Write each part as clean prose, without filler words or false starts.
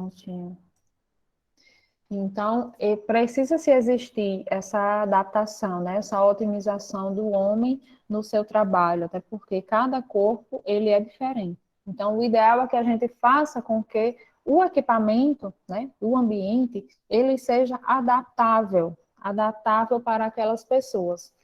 Não tinha. Então, precisa-se existir essa adaptação, né? Essa otimização do homem no seu trabalho, até porque cada corpo ele é diferente. Então, o ideal é que a gente faça com que o equipamento, né, o ambiente, ele seja adaptável, adaptável para aquelas pessoas.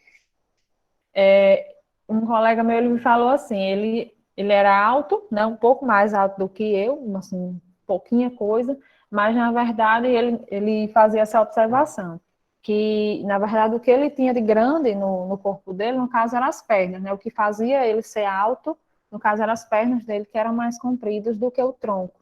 Um colega meu ele me falou assim, ele era alto, né, um pouco mais alto do que eu, assim, pouquinha coisa, mas na verdade ele fazia essa observação, que na verdade o que ele tinha de grande no corpo dele, no caso, eram as pernas, né, o que fazia ele ser alto, no caso, eram as pernas dele que eram mais compridas do que o tronco.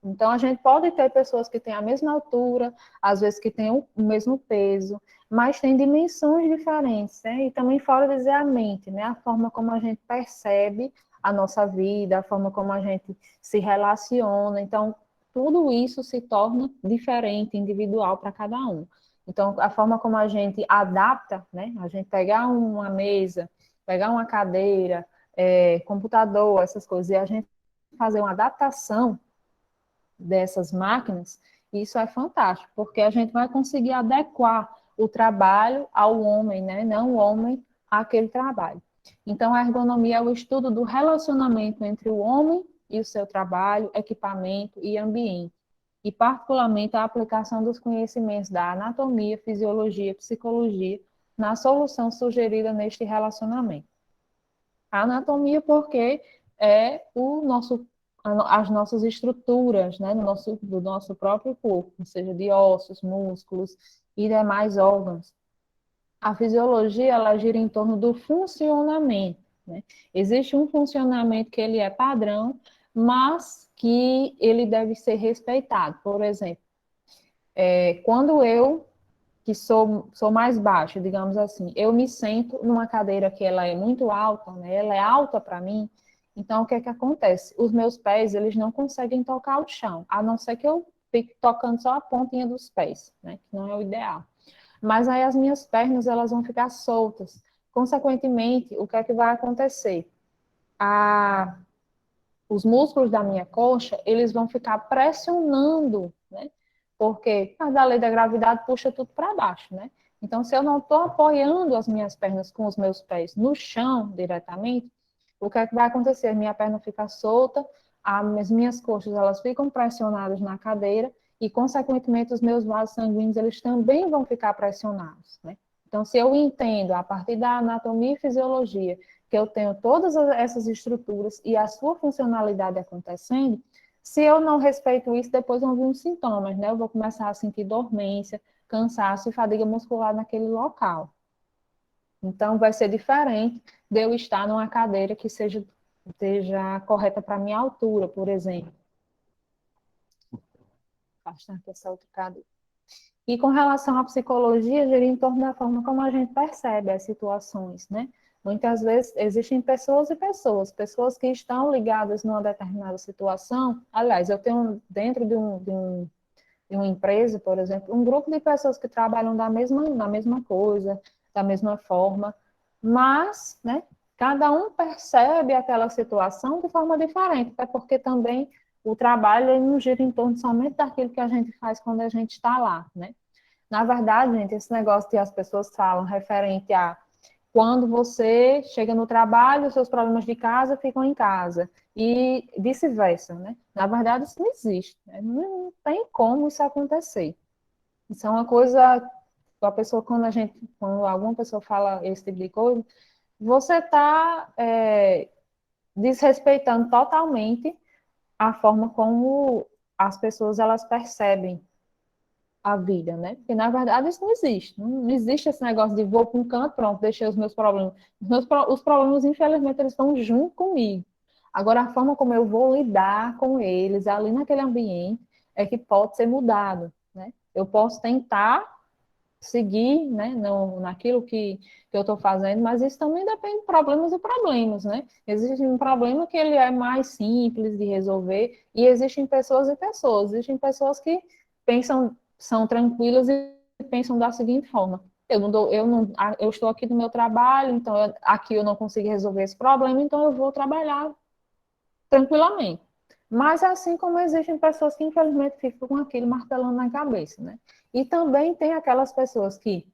Então, a gente pode ter pessoas que têm a mesma altura, às vezes que têm o mesmo peso, mas têm dimensões diferentes, né? E também, fora dizer a mente, né? A forma como a gente percebe a nossa vida, a forma como a gente se relaciona. Então, tudo isso se torna diferente, individual para cada um. Então, a forma como a gente adapta, né? A gente pegar uma mesa, pegar uma cadeira, computador, essas coisas, e a gente fazer uma adaptação dessas máquinas, isso é fantástico, porque a gente vai conseguir adequar o trabalho ao homem, né? Não o homem àquele trabalho. Então, a ergonomia é o estudo do relacionamento entre o homem e o seu trabalho, equipamento e ambiente, e particularmente a aplicação dos conhecimentos da anatomia, fisiologia, psicologia na solução sugerida neste relacionamento. A anatomia, porque é o nosso, as nossas estruturas, né, do nosso próprio corpo, seja de ossos, músculos e demais órgãos. A fisiologia, ela gira em torno do funcionamento, né? Existe um funcionamento que ele é padrão, mas que ele deve ser respeitado. Por exemplo, quando eu que sou mais baixa, digamos assim, eu me sento numa cadeira que ela é muito alta, né? Ela é alta para mim, então o que é que acontece? Os meus pés, eles não conseguem tocar o chão, a não ser que eu fique tocando só a pontinha dos pés, né? Que não é o ideal. Mas aí as minhas pernas, elas vão ficar soltas. Consequentemente, o que é que vai acontecer? A, os músculos da minha coxa, eles vão ficar pressionando, né? Porque a da lei da gravidade puxa tudo para baixo, né? Então, se eu não estou apoiando as minhas pernas com os meus pés no chão diretamente, o que é que vai acontecer? Minha perna fica solta, as minhas coxas elas ficam pressionadas na cadeira e, consequentemente, os meus vasos sanguíneos eles também vão ficar pressionados, né? Então, se eu entendo a partir da anatomia e fisiologia que eu tenho todas essas estruturas e a sua funcionalidade acontecendo, se eu não respeito isso, depois vão vir uns sintomas, né? Eu vou começar a sentir dormência, cansaço e fadiga muscular naquele local. Então, vai ser diferente de eu estar numa cadeira que seja correta para a minha altura, por exemplo. Bastante essa outra cadeira. E com relação à psicologia, gira em torno da forma como a gente percebe as situações, né? Muitas vezes existem pessoas e pessoas, pessoas que estão ligadas numa determinada situação. Aliás, eu tenho dentro de uma empresa, por exemplo, um grupo de pessoas que trabalham na mesma coisa, da mesma forma, mas, né, cada um percebe aquela situação de forma diferente, até porque também o trabalho ele não gira em torno somente daquilo que a gente faz quando a gente está lá, né? Na verdade, gente, esse negócio que as pessoas falam referente a quando você chega no trabalho, os seus problemas de casa ficam em casa. E vice-versa, né? Na verdade, isso não existe. Né? Não tem como isso acontecer. Isso é uma coisa, a pessoa, quando alguma pessoa fala esse tipo de coisa, você está desrespeitando totalmente a forma como as pessoas elas percebem a vida, né? Porque, na verdade, isso não existe. Não existe esse negócio de vou para um canto, pronto, deixei os meus problemas. Os problemas, infelizmente, eles estão junto comigo. Agora, a forma como eu vou lidar com eles ali naquele ambiente é que pode ser mudado, né? Eu posso tentar seguir, né, naquilo que eu estou fazendo, mas isso também depende de problemas e problemas, né? Existe um problema que ele é mais simples de resolver e existem pessoas e pessoas. Existem pessoas que pensam, são tranquilas e pensam da seguinte forma: eu estou aqui no meu trabalho, então aqui eu não consigo resolver esse problema, então eu vou trabalhar tranquilamente. Mas assim como existem pessoas que infelizmente ficam com aquilo martelando na cabeça, né? E também tem aquelas pessoas que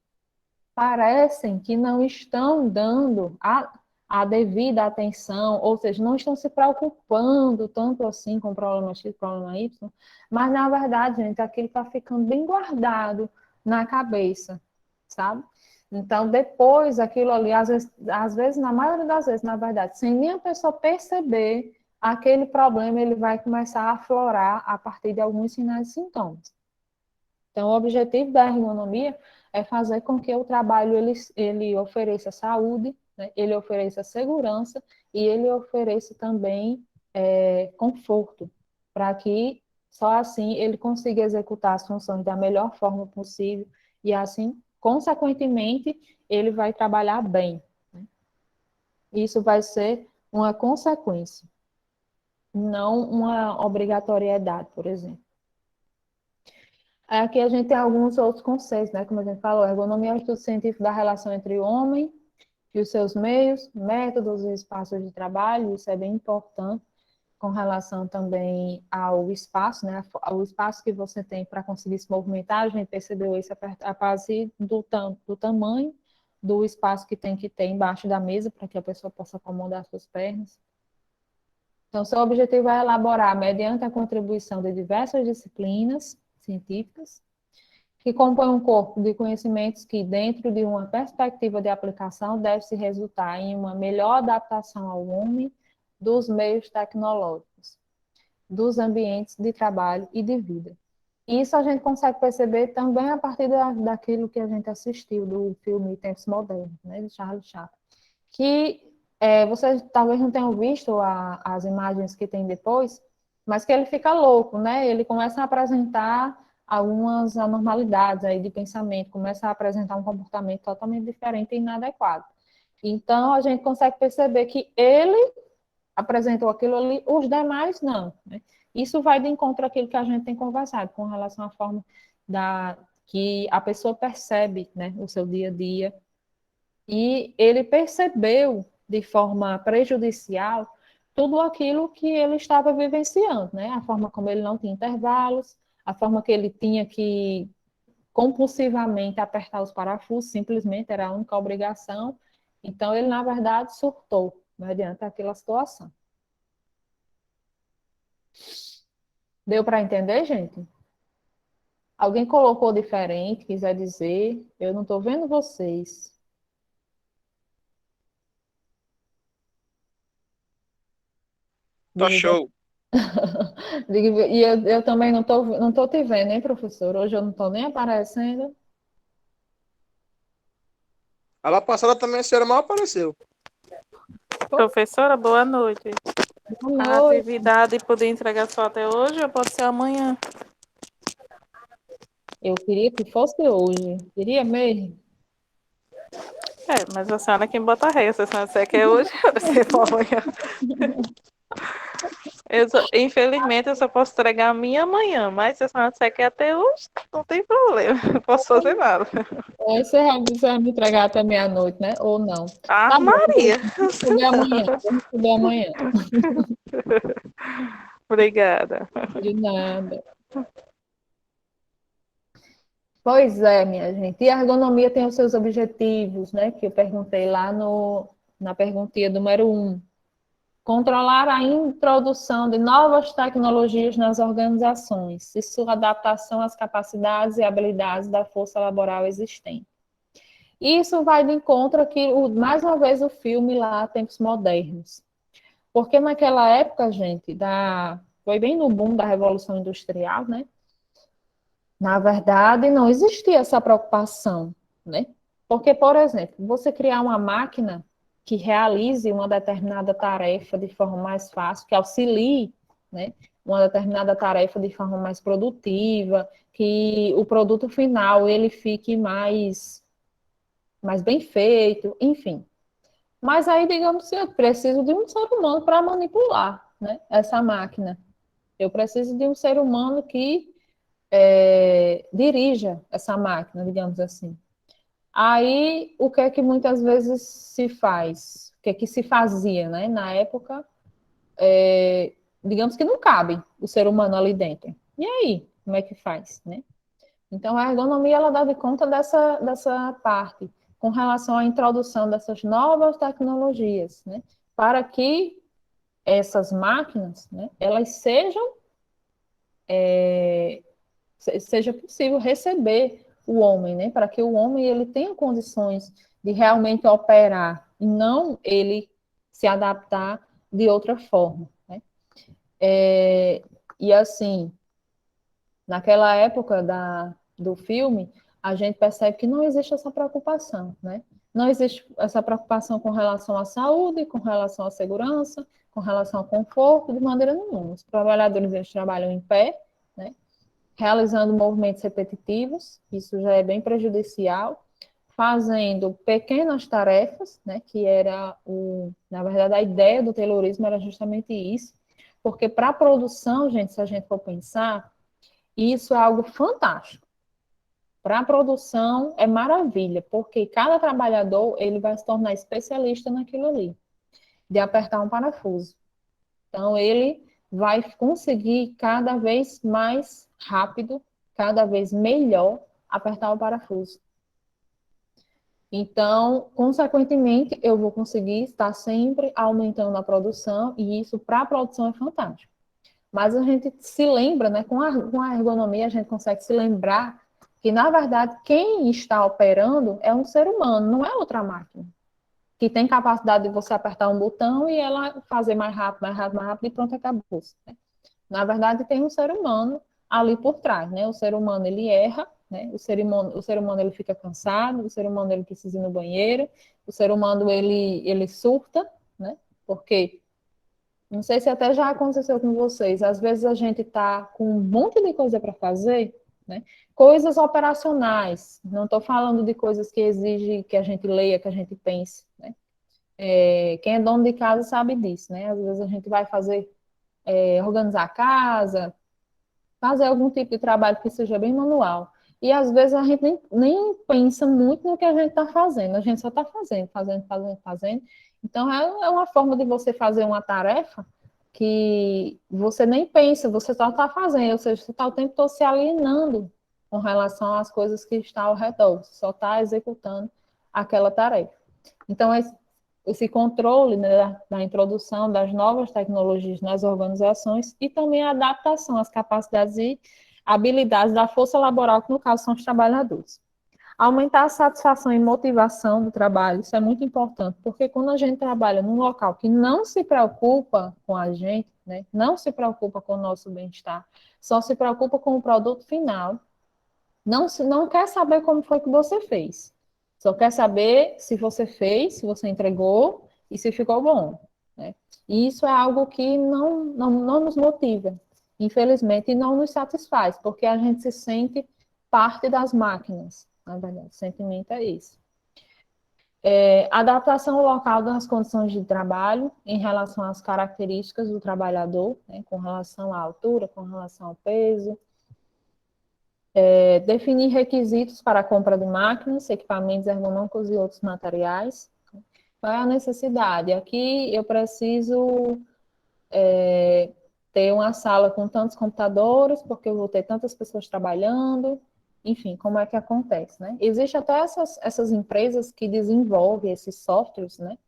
parecem que não estão dando a devida atenção, ou seja, não estão se preocupando tanto assim com o problema X, problema Y, mas na verdade, gente, aquilo está ficando bem guardado na cabeça, sabe? Então, depois, aquilo ali, às vezes, na maioria das vezes, na verdade, sem nem a pessoa perceber, aquele problema ele vai começar a aflorar a partir de alguns sinais e sintomas. Então, o objetivo da ergonomia é fazer com que o trabalho ele ofereça saúde, né? Ele ofereça segurança e ele ofereça também conforto, para que só assim ele consiga executar as funções da melhor forma possível e assim, consequentemente, ele vai trabalhar bem. Né? Isso vai ser uma consequência, não uma obrigatoriedade, por exemplo. Aqui a gente tem alguns outros conceitos, né? Como a gente falou, a ergonomia é o estudo científico da relação entre o homem e os seus meios, métodos e espaços de trabalho, isso é bem importante, com relação também ao espaço, né? Ao espaço que você tem para conseguir se movimentar, a gente percebeu isso a partir do tamanho do espaço que ter embaixo da mesa, para que a pessoa possa acomodar suas pernas. Então, seu objetivo é elaborar, mediante a contribuição de diversas disciplinas científicas, que compõe um corpo de conhecimentos que, dentro de uma perspectiva de aplicação, deve se resultar em uma melhor adaptação ao homem dos meios tecnológicos, dos ambientes de trabalho e de vida. Isso a gente consegue perceber também a partir daquilo que a gente assistiu do filme Tempos Modernos, né, de Charlie Chaplin, que vocês talvez não tenham visto as imagens que tem depois, mas que ele fica louco, né? Ele começa a apresentar algumas anormalidades aí de pensamento, começa a apresentar um comportamento totalmente diferente e inadequado. Então, a gente consegue perceber que ele apresentou aquilo ali, os demais não. Né? Isso vai de encontro àquilo que a gente tem conversado com relação à forma que a pessoa percebe, né, o seu dia a dia, e ele percebeu de forma prejudicial tudo aquilo que ele estava vivenciando, né? A forma como ele não tinha intervalos, a forma que ele tinha que compulsivamente apertar os parafusos, simplesmente era a única obrigação. Então, ele, na verdade, surtou mediante aquela situação. Deu para entender, gente? Alguém colocou diferente, quiser dizer, eu não estou vendo vocês. Tá Diga. show. E eu também não tô te vendo, hein, professor? Hoje eu não estou nem aparecendo. A lá passada também a senhora mal apareceu. Professora, boa noite. Boa A noite. atividade poder entregar só até hoje ou pode ser amanhã? Eu queria que fosse hoje. Queria mesmo. Mas a senhora é quem bota a regra. Se a senhora disser que é hoje, vai ser para amanhã. Infelizmente, eu só posso entregar a minha amanhã, mas se a senhora disser que é até hoje, não tem problema. Não posso fazer nada. Você vai me entregar até meia-noite, né? Ou não? Ah, Tá bom, Maria. vamos subir amanhã. Vamos subir amanhã. Obrigada. De nada. Pois é, minha gente. E a ergonomia tem os seus objetivos, né? Que eu perguntei lá na perguntinha número 1. Controlar a introdução de novas tecnologias nas organizações e sua adaptação às capacidades e habilidades da força laboral existente. Isso vai de encontro aqui, mais uma vez, o filme lá, Tempos Modernos. Porque naquela época, gente, foi bem no boom da Revolução Industrial, né? Na verdade, não existia essa preocupação, né? Porque, por exemplo, você criar uma máquina que realize uma determinada tarefa de forma mais fácil, que auxilie, né, uma determinada tarefa de forma mais produtiva, que o produto final ele fique mais bem feito, enfim. Mas aí, digamos que eu preciso de um ser humano para manipular, né, essa máquina. Eu preciso de um ser humano que dirija essa máquina, digamos assim. Aí, o que é que muitas vezes se faz? O que é que se fazia, né? Na época, digamos que não cabe o ser humano ali dentro. E aí, como é que faz, né? Então, a ergonomia, ela dá de conta dessa parte, com relação à introdução dessas novas tecnologias, né? Para que essas máquinas, né, elas seja possível receber o homem, né? Para que o homem ele tenha condições de realmente operar e não ele se adaptar de outra forma, né? E assim, naquela época do filme, a gente percebe que não existe essa preocupação, né? Não existe essa preocupação com relação à saúde, com relação à segurança, com relação ao conforto, de maneira nenhuma. Os trabalhadores eles trabalham em pé, né? Realizando movimentos repetitivos, isso já é bem prejudicial, fazendo pequenas tarefas, né? Que era na verdade, a ideia do Taylorismo era justamente isso, porque para a produção, gente, se a gente for pensar, isso é algo fantástico. Para a produção é maravilha, porque cada trabalhador ele vai se tornar especialista naquilo ali, de apertar um parafuso. Então ele vai conseguir cada vez mais rápido, cada vez melhor apertar o parafuso. Então, consequentemente, eu vou conseguir estar sempre aumentando a produção e isso para a produção é fantástico. Mas a gente se lembra, né, com a ergonomia, a gente consegue se lembrar que, na verdade, quem está operando é um ser humano, não é outra máquina. Que tem capacidade de você apertar um botão e ela fazer mais rápido, mais rápido, mais rápido e pronto, acabou. Né? Na verdade, tem um ser humano ali por trás, né? O ser humano, ele erra, né? O ser humano ele fica cansado, o ser humano, ele precisa ir no banheiro, o ser humano, ele surta, né? Porque não sei se até já aconteceu com vocês. Às vezes a gente está com um monte de coisa para fazer, né? Coisas operacionais. Não estou falando de coisas que exigem que a gente leia, que a gente pense, né? Quem é dono de casa sabe disso, né? Às vezes a gente vai fazer, organizar a casa, fazer algum tipo de trabalho que seja bem manual. E às vezes a gente nem pensa muito no que a gente está fazendo, a gente só está fazendo, fazendo, fazendo, fazendo. Então é uma forma de você fazer uma tarefa que você nem pensa, você só está fazendo, ou seja, você está o tempo todo se alienando com relação às coisas que estão ao redor, você só está executando aquela tarefa. Então, esse controle, né, da introdução das novas tecnologias nas organizações e também a adaptação às capacidades e habilidades da força laboral, que no caso são os trabalhadores. Aumentar a satisfação e motivação do trabalho, isso é muito importante, porque quando a gente trabalha num local que não se preocupa com a gente, né, não se preocupa com o nosso bem-estar, só se preocupa com o produto final, não quer saber como foi que você fez. Só quer saber se você fez, se você entregou e se ficou bom. Né? E isso é algo que não nos motiva, infelizmente, e não nos satisfaz, porque a gente se sente parte das máquinas. Na verdade, o sentimento é esse. Adaptação local das condições de trabalho em relação às características do trabalhador, né, com relação à altura, com relação ao peso, definir requisitos para a compra de máquinas, equipamentos ergonômicos e outros materiais. Qual é a necessidade? Aqui eu preciso ter uma sala com tantos computadores, porque eu vou ter tantas pessoas trabalhando, enfim, como é que acontece, né? Existem até essas empresas que desenvolvem esses softwares, né?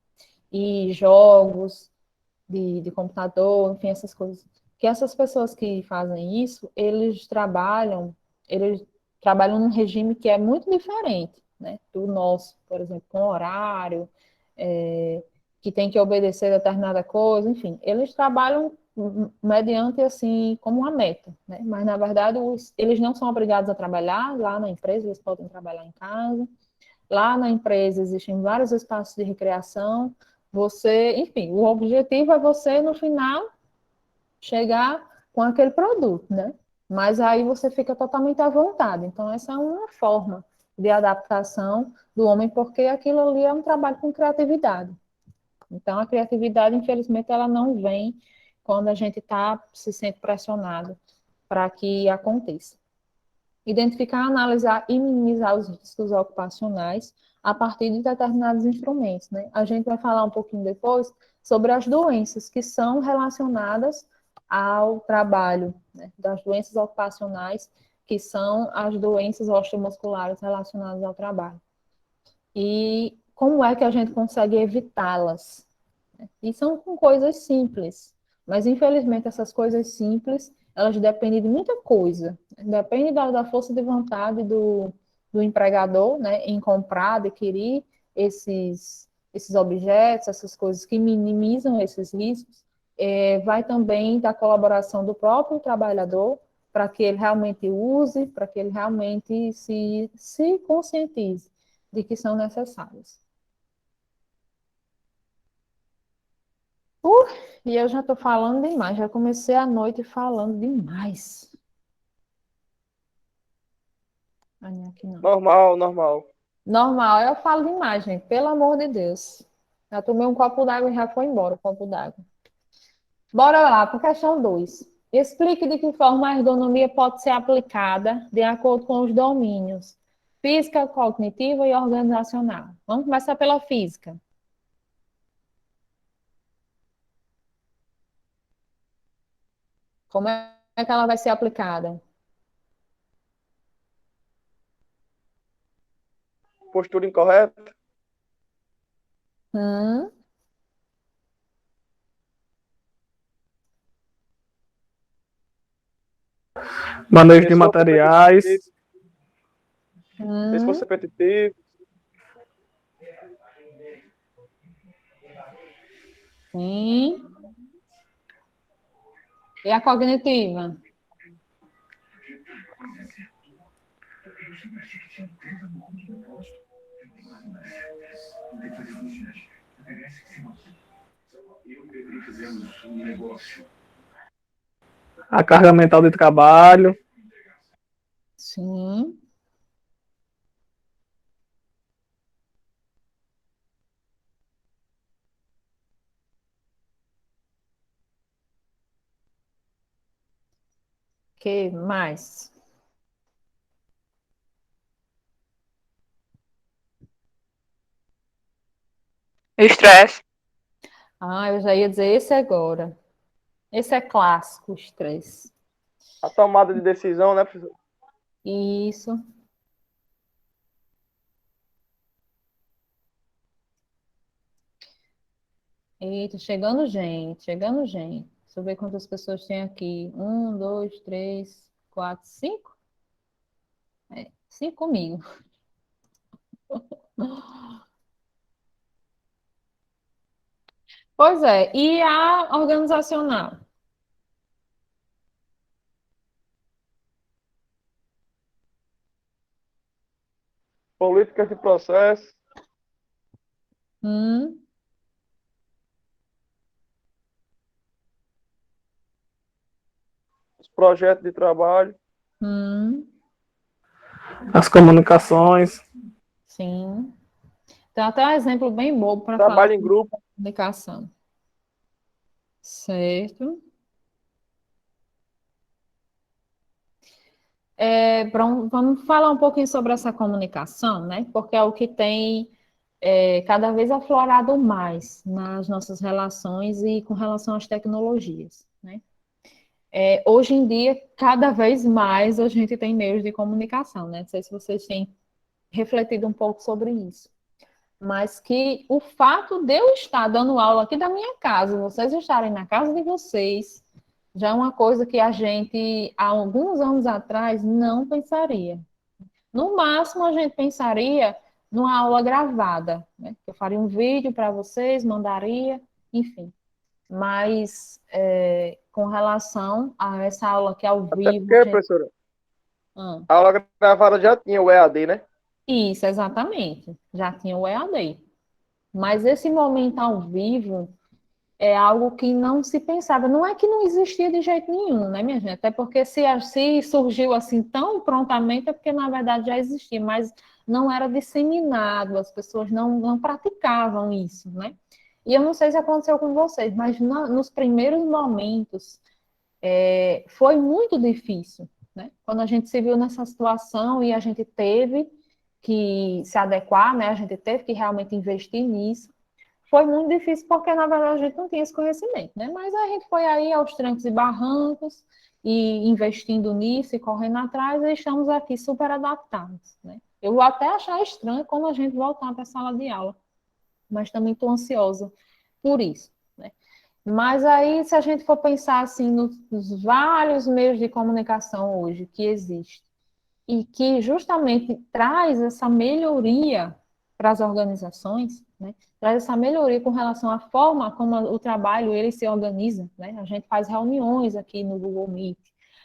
E jogos de computador, enfim, essas coisas. Que essas pessoas que fazem isso, eles trabalham num regime que é muito diferente, né, do nosso, por exemplo, com horário, que tem que obedecer determinada coisa, enfim, eles trabalham mediante, assim, como uma meta, né, mas, na verdade, eles não são obrigados a trabalhar lá na empresa, eles podem trabalhar em casa, lá na empresa existem vários espaços de recreação, enfim, o objetivo é você, no final, chegar com aquele produto, né? Mas aí você fica totalmente à vontade. Então, essa é uma forma de adaptação do homem, porque aquilo ali é um trabalho com criatividade. Então, a criatividade, infelizmente, ela não vem quando a gente se sente pressionado para que aconteça. Identificar, analisar e minimizar os riscos ocupacionais a partir de determinados instrumentos, né? A gente vai falar um pouquinho depois sobre as doenças que são relacionadas ao trabalho, né, das doenças ocupacionais, que são as doenças osteomusculares relacionadas ao trabalho. E como é que a gente consegue evitá-las? E são com coisas simples, mas infelizmente essas coisas simples, elas dependem de muita coisa. Depende da força de vontade do empregador, né, em comprar, adquirir esses objetos, essas coisas que minimizam esses riscos. Vai também da colaboração do próprio trabalhador, para que ele realmente use, para que ele realmente se conscientize de que são necessários. E eu já estou falando demais, já comecei a noite falando demais. Ah, não, aqui não. Normal, normal. Normal, eu falo demais, gente, pelo amor de Deus. Já tomei um copo d'água e já foi embora o copo d'água. Bora lá, para a questão 2. Explique de que forma a ergonomia pode ser aplicada de acordo com os domínios física, cognitiva e organizacional. Vamos começar pela física. Como é que ela vai ser aplicada? Postura incorreta. Hum, Manejo de Esforço materiais. repetitivo. hum, Esforço repetitivo. sim. E a cognitiva? A carga mental de trabalho. Sim. Que mais? Estresse. Ah, eu já ia dizer esse agora. Esse é clássico, o estresse. A tomada de decisão, né, professor? Isso. Eita, chegando gente, chegando gente. Deixa eu ver quantas pessoas tem aqui. 1, 2, 3, 4, 5? 5 comigo. Pois é, e a organizacional? Políticas de processo. Hum, Os projetos de trabalho. hum, As comunicações. sim. Tem até um exemplo bem bobo para falar Trabalho em sobre grupo. comunicação. Certo. Vamos falar um pouquinho sobre essa comunicação, né? Porque é o que tem cada vez aflorado mais nas nossas relações e com relação às tecnologias, né? Hoje em dia, cada vez mais a gente tem meios de comunicação, né? Não sei se vocês têm refletido um pouco sobre isso. Mas que o fato de eu estar dando aula aqui da minha casa, vocês estarem na casa de vocês, já é uma coisa que a gente, há alguns anos atrás, não pensaria. No máximo, a gente pensaria numa aula gravada, né? Eu faria um vídeo para vocês, mandaria, enfim. Mas com relação a essa aula aqui ao Até vivo, porque, gente... professora, Ah, a aula gravada já tinha o EAD, né? isso, exatamente. Já tinha o EAD. Mas esse momento ao vivo é algo que não se pensava. Não é que não existia de jeito nenhum, né, minha gente? Até porque se surgiu assim tão prontamente, é porque na verdade já existia, mas não era disseminado, as pessoas não praticavam isso, né? E eu não sei se aconteceu com vocês, mas nos primeiros momentos foi muito difícil, né? Quando a gente se viu nessa situação e a gente teve que se adequar, né? A gente teve que realmente investir nisso. foi muito difícil porque, na verdade, a gente não tinha esse conhecimento, né? Mas a gente foi aí aos trancos e barrancos e investindo nisso e correndo atrás e estamos aqui super adaptados, né? Eu vou até achar estranho quando a gente voltar para a sala de aula, mas também estou ansiosa por isso, né? Mas aí, se a gente for pensar assim nos vários meios de comunicação hoje que existem e que justamente traz essa melhoria para as organizações, né? Traz essa melhoria com relação à forma como o trabalho ele se organiza, né? A gente faz reuniões aqui no Google Meet,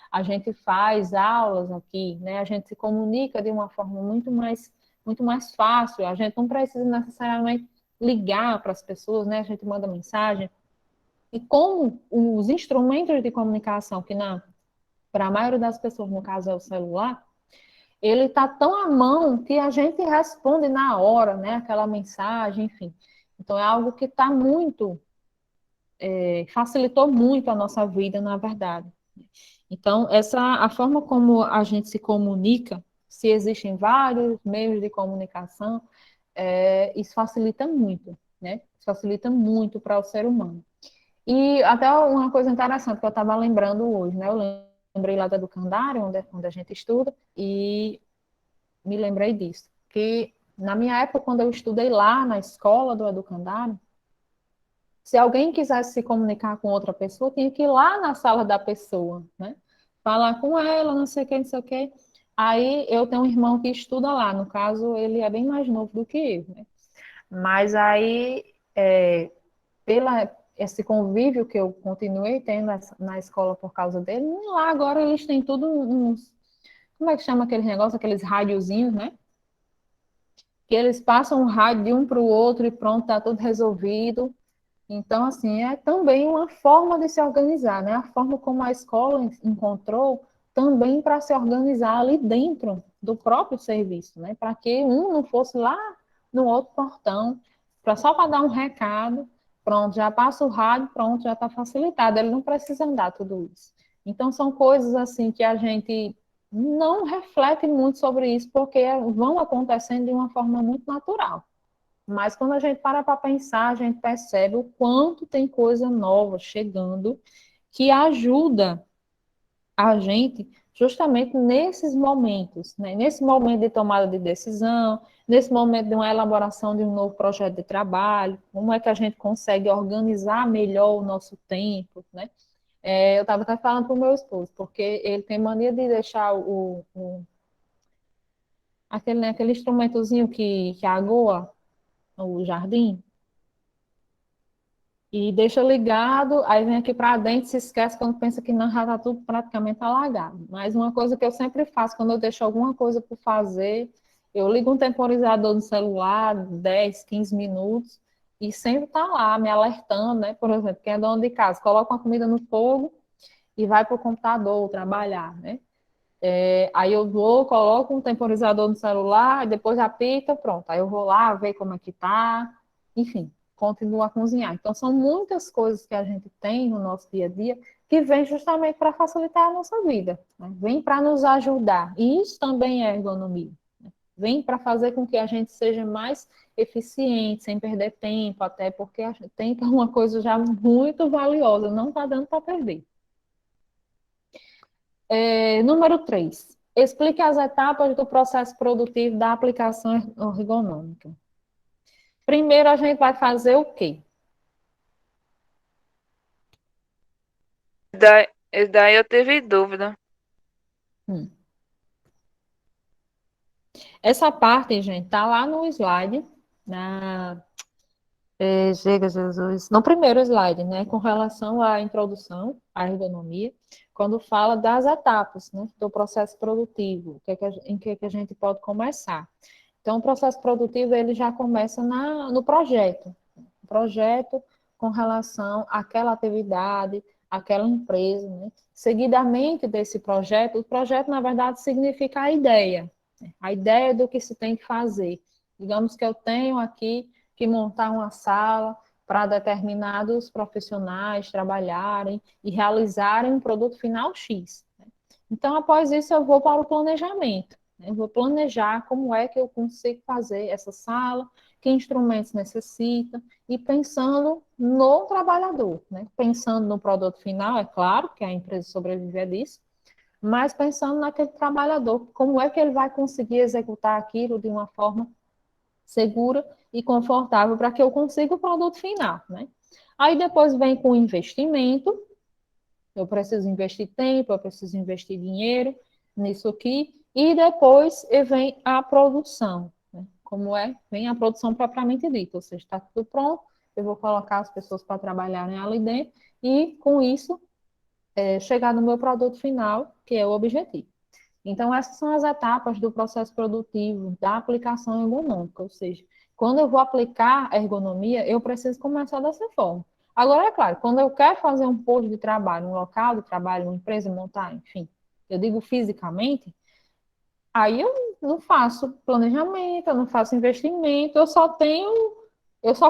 a gente faz aulas aqui, né? A gente se comunica de uma forma muito mais fácil, a gente não precisa necessariamente ligar para as pessoas, né? A gente manda mensagem. E com os instrumentos de comunicação, que para a maioria das pessoas, no caso, é o celular, ele está tão à mão que a gente responde na hora, né? Aquela mensagem, enfim. Então, é algo que está facilitou muito a nossa vida, na verdade. Então, a forma como a gente se comunica, se existem vários meios de comunicação, isso facilita muito, né? Isso facilita muito para o ser humano. E até uma coisa interessante que eu estava lembrando hoje, né? Eu lembrei lá da Educandário, onde a gente estuda, e me lembrei disso. Que na minha época, quando eu estudei lá na escola do Educandário, se alguém quisesse se comunicar com outra pessoa, tinha que ir lá na sala da pessoa, né? Falar com ela, não sei o que, não sei o que. Aí eu tenho um irmão que estuda lá, no caso, ele é bem mais novo do que eu, né? Mas aí, pela esse convívio que eu continuei tendo na escola por causa dele, lá agora eles têm tudo uns, como é que chama aquele negócio, aqueles rádiozinhos, né? Que eles passam o rádio de um para o outro e pronto, está tudo resolvido. Então, assim, é também uma forma de se organizar, né? A forma como a escola encontrou também para se organizar ali dentro do próprio serviço, né? Para que um não fosse lá no outro portão, só para dar um recado, pronto, já passa o rádio, pronto, já está facilitado, ele não precisa andar tudo isso. Então, são coisas assim que a gente não reflete muito sobre isso, porque vão acontecendo de uma forma muito natural. Mas quando a gente para pensar, a gente percebe o quanto tem coisa nova chegando que ajuda a gente justamente nesses momentos, né? Nesse momento de tomada de decisão, nesse momento de uma elaboração de um novo projeto de trabalho, como é que a gente consegue organizar melhor o nosso tempo, né? Eu estava até falando para o meu esposo, porque ele tem mania de deixar aquele instrumentozinho que agoa o jardim, e deixa ligado, aí vem aqui para dentro, se esquece quando pensa que não, já está tudo praticamente alagado. Mas uma coisa que eu sempre faço, quando eu deixo alguma coisa por fazer, eu ligo um temporizador no celular, 10, 15 minutos, e sempre está lá, me alertando, né? Por exemplo, quem é dono de casa, coloca uma comida no fogo e vai para o computador trabalhar, né? Aí eu vou, coloco um temporizador no celular, depois apita, pronto. Aí eu vou lá ver como é que tá, enfim, continuo a cozinhar. Então, são muitas coisas que a gente tem no nosso dia a dia que vem justamente para facilitar a nossa vida, né? Vem para nos ajudar. E isso também é ergonomia, né? Vem para fazer com que a gente seja mais eficiente, sem perder tempo, até porque a gente tem uma coisa já muito valiosa, não está dando para perder. Número 3. Explique as etapas do processo produtivo da aplicação ergonômica. Primeiro, a gente vai fazer o quê? Esse daí eu tive dúvida. Essa parte, gente, tá lá no slide, chega, Jesus, no primeiro slide, né, com relação à introdução à ergonomia, quando fala das etapas, né, do processo produtivo, em que a gente pode começar. Então, o processo produtivo, ele já começa no projeto. O projeto com relação àquela atividade, àquela empresa, né? Seguidamente desse projeto, o projeto, na verdade, significa a ideia, né? A ideia do que se tem que fazer. Digamos que eu tenho aqui que montar uma sala para determinados profissionais trabalharem e realizarem um produto final X, né? Então, após isso, eu vou para o planejamento. né? Eu vou planejar como é que eu consigo fazer essa sala, que instrumentos necessita, e pensando no trabalhador, né? Pensando no produto final, é claro que a empresa sobrevive disso, mas pensando naquele trabalhador, como é que ele vai conseguir executar aquilo de uma forma segura e confortável para que eu consiga o produto final, né? Aí depois vem com o investimento, eu preciso investir tempo, eu preciso investir dinheiro nisso aqui, e depois vem a produção, né? Como é? Vem a produção propriamente dita, ou seja, está tudo pronto, eu vou colocar as pessoas para trabalharem ali dentro, e com isso, chegar no meu produto final, que é o objetivo. Então, essas são as etapas do processo produtivo, da aplicação ergonômica, ou seja, quando eu vou aplicar a ergonomia, eu preciso começar dessa forma. Agora, é claro, quando eu quero fazer um posto de trabalho, um local de trabalho, uma empresa, montar, enfim, eu digo fisicamente, aí eu não faço planejamento, eu não faço investimento, eu só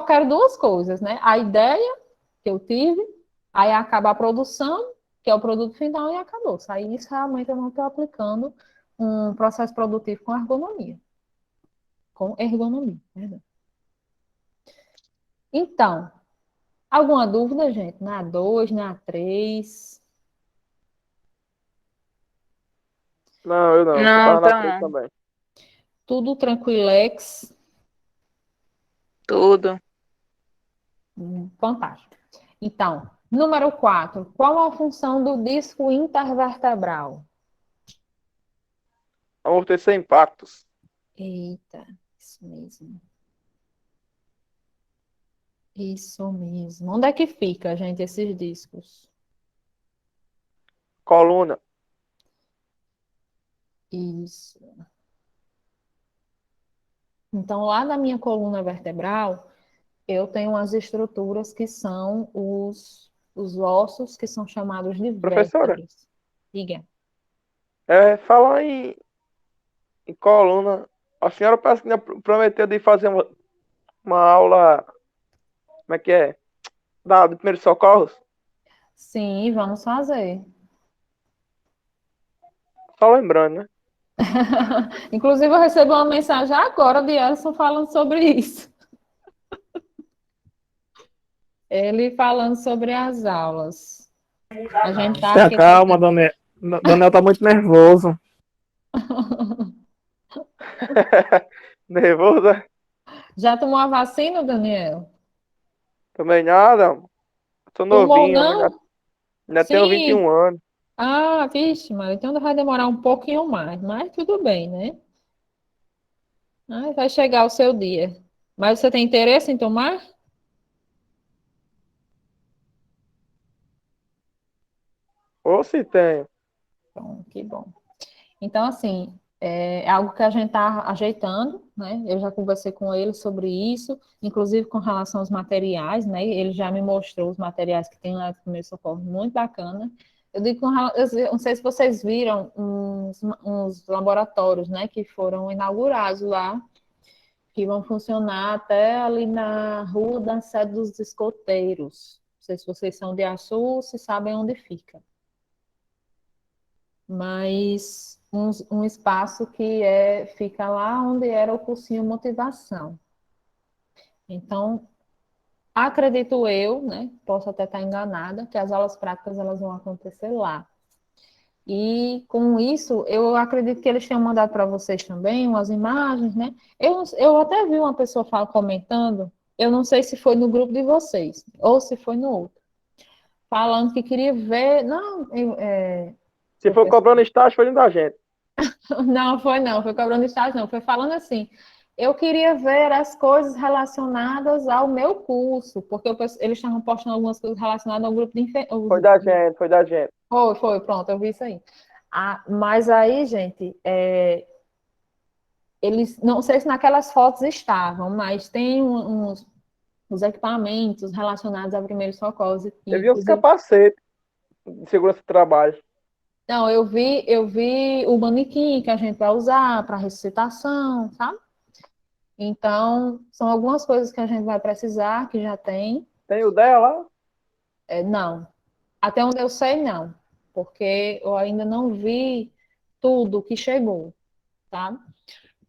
quero duas coisas, né? A ideia que eu tive, aí acaba a produção, que é o produto final, e acabou. Aí isso realmente eu não estou aplicando um processo produtivo com ergonomia. Com ergonomia, né? Então, alguma dúvida, gente? Na 2, na 3, Não, eu não. Eu Não, tava na tá frente não. também. tudo tranquilex, Tudo. fantástico. Então, número 4, qual a função do disco intervertebral? Amortecer impactos. Eita, isso mesmo. Isso mesmo. Onde é que fica, gente, esses discos? Coluna. Isso. Então, lá na minha coluna vertebral, eu tenho as estruturas que são os ossos, que são chamados de Professora, vértebras. Diga. falar em coluna. A senhora parece que prometeu de fazer uma aula. Como é que é? De primeiros socorros. Sim, vamos fazer. Só lembrando, né? Inclusive, eu recebi uma mensagem agora de Elson falando sobre isso. Ele falando sobre as aulas. A gente está Tenha aqui calma, tentando. Daniel. Daniel tá muito nervoso. Nervosa? Já tomou a vacina, Daniel? Também nada. Tô Tomou, novinho, ainda, não? ainda tenho Sim. 21 anos. Ah, vixe, mas então vai demorar um pouquinho mais, mas tudo bem, né? Ah, vai chegar o seu dia. Mas você tem interesse em tomar? Ou se tenho. Bom, que bom. Então, assim, é algo que a gente está ajeitando, né? Eu já conversei com ele sobre isso, inclusive com relação aos materiais, né? Ele já me mostrou os materiais que tem lá do primeiro socorro, muito bacana. Eu digo eu não sei se vocês viram uns laboratórios, né, que foram inaugurados lá, que vão funcionar até ali na Rua da Sede dos Escoteiros. Não sei se vocês são de Açu, se sabem onde fica. Mas um espaço que fica lá onde era o cursinho Motivação. Então, acredito eu, né, posso até estar enganada, que as aulas práticas elas vão acontecer lá. E com isso, eu acredito que eles tenham mandado para vocês também umas imagens, né? Eu até vi uma pessoa comentando, eu não sei se foi no grupo de vocês, ou se foi no outro, falando que queria ver. Não, Se for professor, cobrando estágio, foi dentro da gente. não, foi cobrando estágio, não, foi falando assim. Eu queria ver as coisas relacionadas ao meu curso, porque eles estavam postando algumas coisas relacionadas ao grupo de Foi da gente, foi da gente. pronto, eu vi isso aí. Ah, mas aí, gente, eles, não sei se naquelas fotos estavam, mas tem uns equipamentos relacionados a primeiros socorros, Eu vi uns inclusive. capacetes de segurança do trabalho. Não, eu vi o manequim que a gente vai usar para ressuscitação, sabe? Então, são algumas coisas que a gente vai precisar, que já tem. Tem o dela lá? Não, até onde eu sei, não, porque eu ainda não vi tudo que chegou. sabe?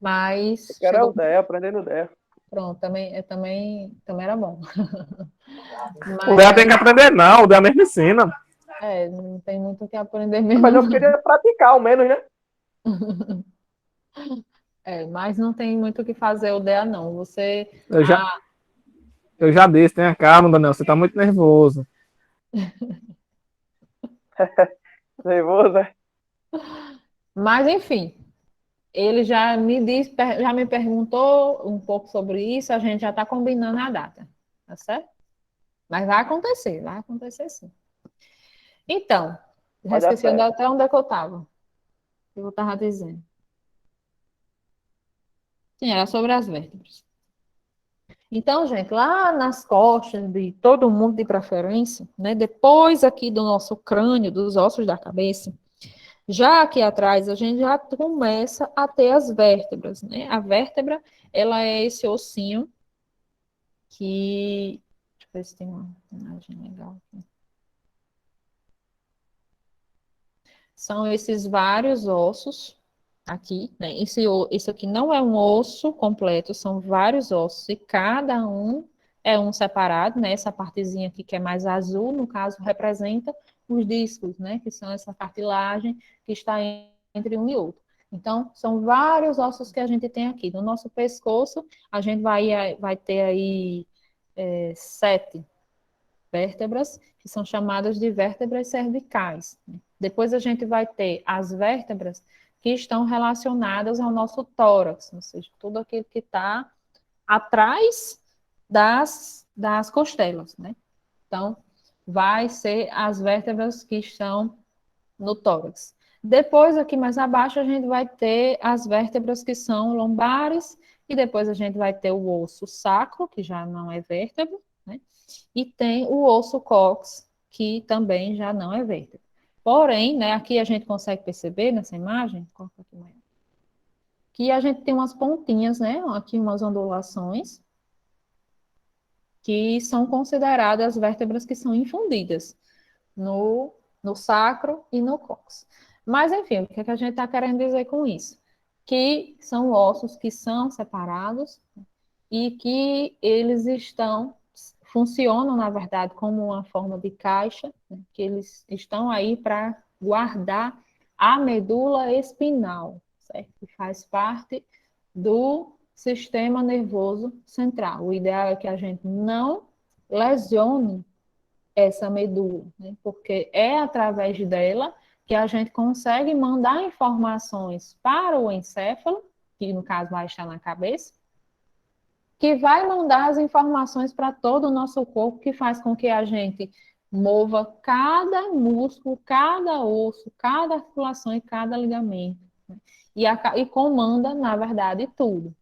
Mas Eu quero é o chegou, DEA, aprendendo o DEA. pronto, também era bom. O Mas DEA tem que aprender, não. O DEA mesmo ensina. não tem muito o que aprender Mas mesmo, eu queria praticar ao menos, né? mas não tem muito o que fazer o DEA, não. Eu já, eu já disse, tenha calma, Daniel. Você tá muito nervoso. Nervoso, né? Mas enfim, ele já me perguntou um pouco sobre isso, a gente já está combinando a data, tá certo? Mas vai acontecer sim. Então, já Vai dar esqueci certo. até onde é que eu estava. Eu estava dizendo. Sim, era sobre as vértebras. Então, gente, lá nas costas de todo mundo de preferência, né? Depois aqui do nosso crânio, dos ossos da cabeça, já aqui atrás, a gente já começa a ter as vértebras, né? A vértebra, ela é esse ossinho que... Deixa eu ver se tem uma imagem legal aqui. São esses vários ossos aqui, né? Esse aqui não é um osso completo, são vários ossos, e cada um é um separado, né? Essa partezinha aqui que é mais azul, no caso, representa os discos, né? Que são essa cartilagem que está entre um e outro. Então, são vários ossos que a gente tem aqui. No nosso pescoço, a gente vai ter aí 7 vértebras, que são chamadas de vértebras cervicais. Depois a gente vai ter as vértebras que estão relacionadas ao nosso tórax, ou seja, tudo aquilo que está atrás das costelas, né? Então, vai ser as vértebras que estão no tórax. Depois, aqui mais abaixo, a gente vai ter as vértebras que são lombares, e depois a gente vai ter o osso sacro, que já não é vértebra, né? E tem o osso cox, que também já não é vértebra. Porém, né, aqui a gente consegue perceber nessa imagem, que a gente tem umas pontinhas, né? Aqui umas ondulações, que são consideradas vértebras que são infundidas no sacro e no cóccix. Mas, enfim, o que, é que a gente está querendo dizer com isso? Que são ossos que são separados e que eles funcionam, na verdade, como uma forma de caixa, né? Que eles estão aí para guardar a medula espinal, certo? Que faz parte do sistema nervoso central. O ideal é que a gente não lesione essa medula, né? Porque é através dela que a gente consegue mandar informações para o encéfalo, que no caso vai estar na cabeça, que vai mandar as informações para todo o nosso corpo, que faz com que a gente mova cada músculo, cada osso, cada articulação e cada ligamento, né? E comanda, na verdade, tudo.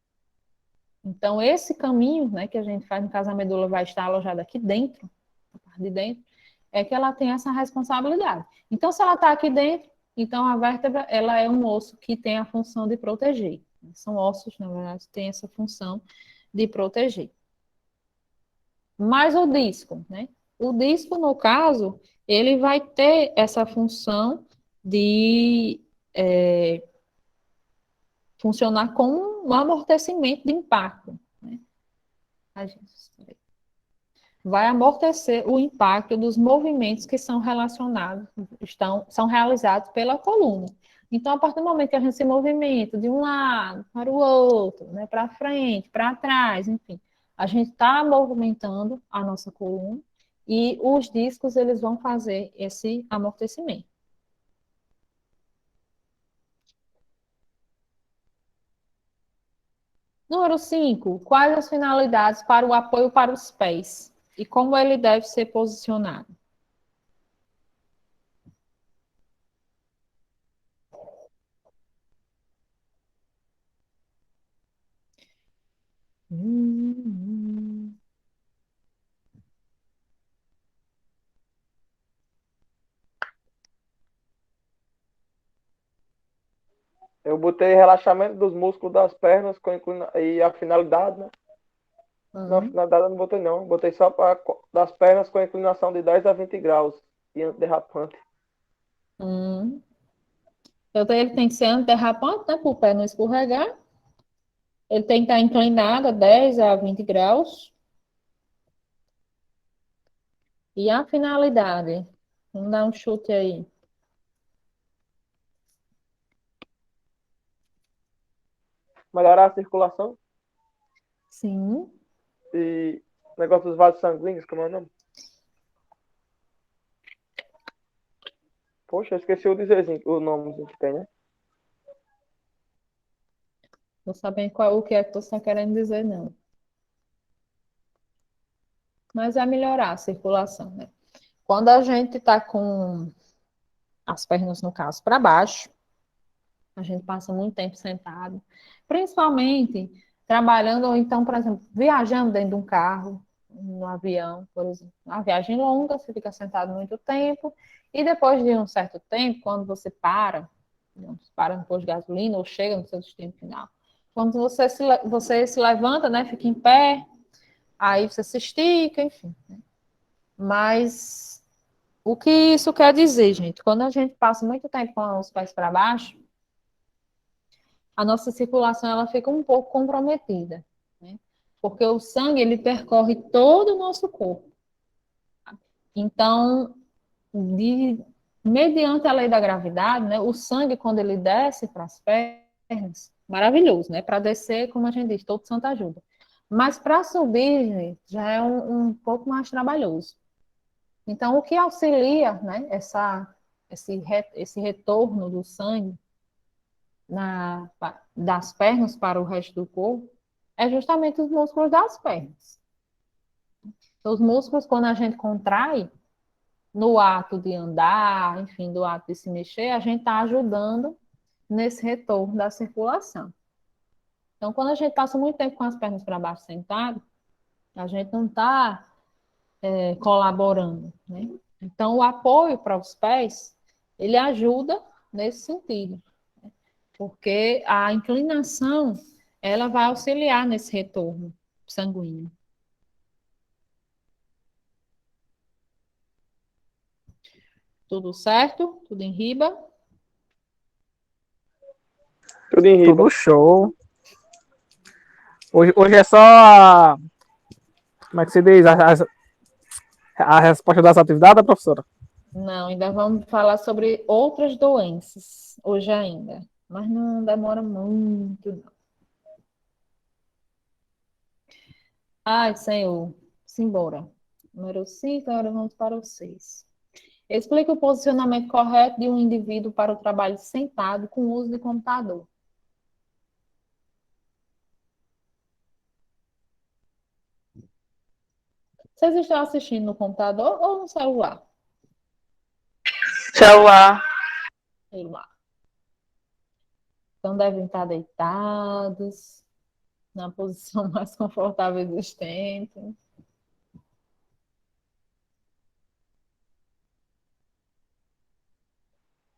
Então, esse caminho, né, que a gente faz, no caso, a medula vai estar alojada aqui dentro, na parte de dentro, é que ela tem essa responsabilidade. Então, se ela está aqui dentro, então a vértebra, ela é um osso que tem a função de proteger. São ossos, na verdade, que têm essa função de proteger. Mas o disco, né? O disco, no caso, ele vai ter essa função de funcionar como um amortecimento de impacto, né? Vai amortecer o impacto dos movimentos que são relacionados, são realizados pela coluna. Então, a partir do momento que a gente se movimenta de um lado para o outro, né, para frente, para trás, enfim, a gente está movimentando a nossa coluna e os discos eles vão fazer esse amortecimento. Número 5. Quais as finalidades para o apoio para os pés e como ele deve ser posicionado? Eu botei relaxamento dos músculos das pernas e a finalidade, né? Não, a finalidade eu não botei não. Botei só das pernas com inclinação de 10 a 20 graus e antiderrapante. Hum. Então, ele tem que ser anterrapante, né, para o pé não escorregar. Ele tem que estar inclinado a 10 a 20 graus. E a finalidade? Vamos dar um chute aí. Melhorar a circulação Sim. e negócio dos vasos sanguíneos, como é o nome? Poxa, eu esqueci o nome que tem, né? Não sabendo o que é que você está querendo dizer, não. Mas é melhorar a circulação, né? Quando a gente está com as pernas, no caso, para baixo, a gente passa muito tempo sentado, principalmente trabalhando, ou então, por exemplo, viajando dentro de um carro, no avião, por exemplo. Uma viagem longa, você fica sentado muito tempo, e depois de um certo tempo, quando você para no posto de gasolina ou chega no seu destino final, quando você se levanta, né, fica em pé, aí você se estica, enfim. Mas o que isso quer dizer, gente? Quando a gente passa muito tempo com os pés para baixo, a nossa circulação ela fica um pouco comprometida, né? Porque o sangue ele percorre todo o nosso corpo. Então, de, mediante a lei da gravidade, né, o sangue quando ele desce para as pernas, maravilhoso, né? Para descer, como a gente diz, todo santo ajuda. Mas para subir, gente, já é um pouco mais trabalhoso. Então, o que auxilia, né, esse retorno do sangue das pernas para o resto do corpo é justamente os músculos das pernas. Então, os músculos, quando a gente contrai, no ato de andar, enfim, do ato de se mexer, a gente está ajudando nesse retorno da circulação. Então, quando a gente passa muito tempo com as pernas para baixo sentado, a gente não está colaborando, né? Então, o apoio para os pés, ele ajuda nesse sentido, porque a inclinação, ela vai auxiliar nesse retorno sanguíneo. Tudo certo? Tudo em riba? Tudo em riba. Tudo show. Hoje é só como é que se diz? A resposta das atividades, professora? Não, ainda vamos falar sobre outras doenças hoje ainda, mas não demora muito, não. Ai, Senhor, simbora. Número 5, agora vamos para o 6. Explique o posicionamento correto de um indivíduo para o trabalho sentado com o uso de computador. Vocês estão assistindo no computador ou no celular? Celular. Celular. Então devem estar deitados, na posição mais confortável existente.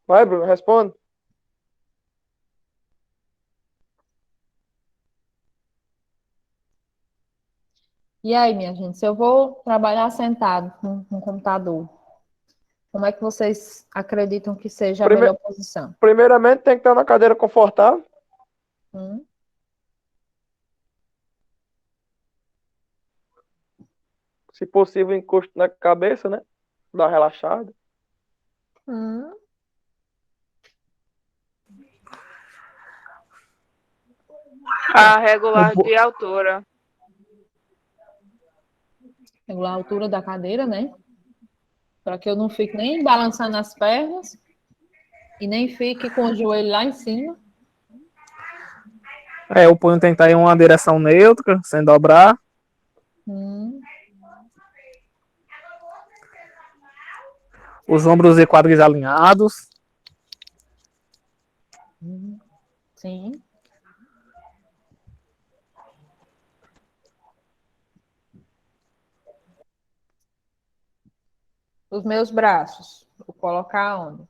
Vai, Bruno, responde. E aí, minha gente, se eu vou trabalhar sentado com o computador, como é que vocês acreditam que seja a Prime- melhor posição? Primeiramente, tem que estar na cadeira confortável. Hum? Se possível, encosto na cabeça, né? Dá uma relaxada. Hum? A regular de altura. Regular a altura da cadeira, né? Para que eu não fique nem balançando as pernas e nem fique com o joelho lá em cima. O punho tem que estar em uma direção neutra, sem dobrar. Hum? Os ombros e quadris alinhados. Sim. Os meus braços, vou colocar onde?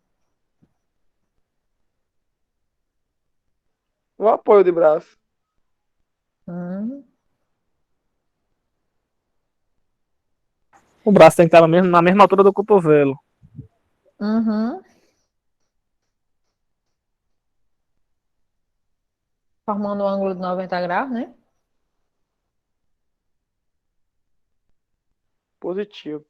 No apoio de braço. Hum? O braço tem que estar na mesma altura do cotovelo. Uhum. formando um ângulo de 90 graus, né? Positivo.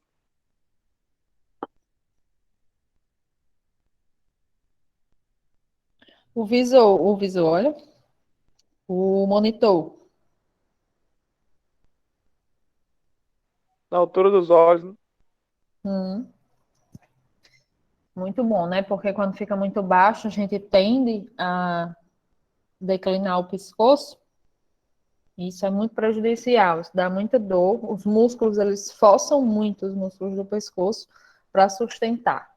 O visor, olha, o monitor. Na altura dos olhos, né? Hum, muito bom, né? Porque quando fica muito baixo, a gente tende a declinar o pescoço. Isso é muito prejudicial, isso dá muita dor. Os músculos, eles forçam muito os músculos do pescoço para sustentar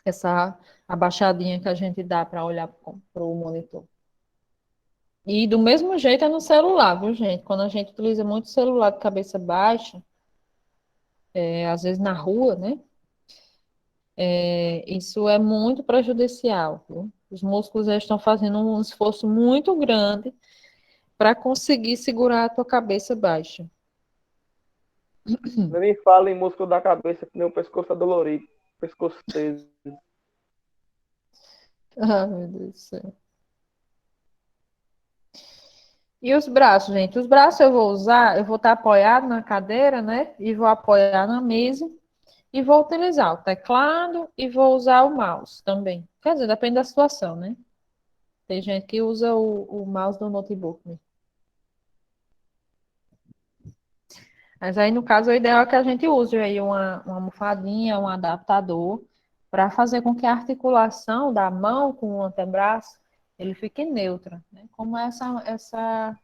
essa abaixadinha que a gente dá para olhar para o monitor. E do mesmo jeito é no celular, viu, gente? Quando a gente utiliza muito o celular de cabeça baixa, às vezes na rua, né? Isso é muito prejudicial, viu? Os músculos eles estão fazendo um esforço muito grande para conseguir segurar a tua cabeça baixa. Nem me fala em músculo da cabeça, que meu pescoço é dolorido. Pescoço teso. Ah, meu Deus do céu. E os braços, gente? Os braços eu vou usar, eu vou estar apoiado na cadeira, né? E vou apoiar na mesa e vou utilizar o teclado e vou usar o mouse também. Quer dizer, depende da situação, né? Tem gente que usa o mouse do notebook, né? Mas aí, no caso, o ideal é que a gente use aí uma almofadinha, um adaptador, para fazer com que a articulação da mão com o antebraço ele fique neutra, né? Como essa Professora,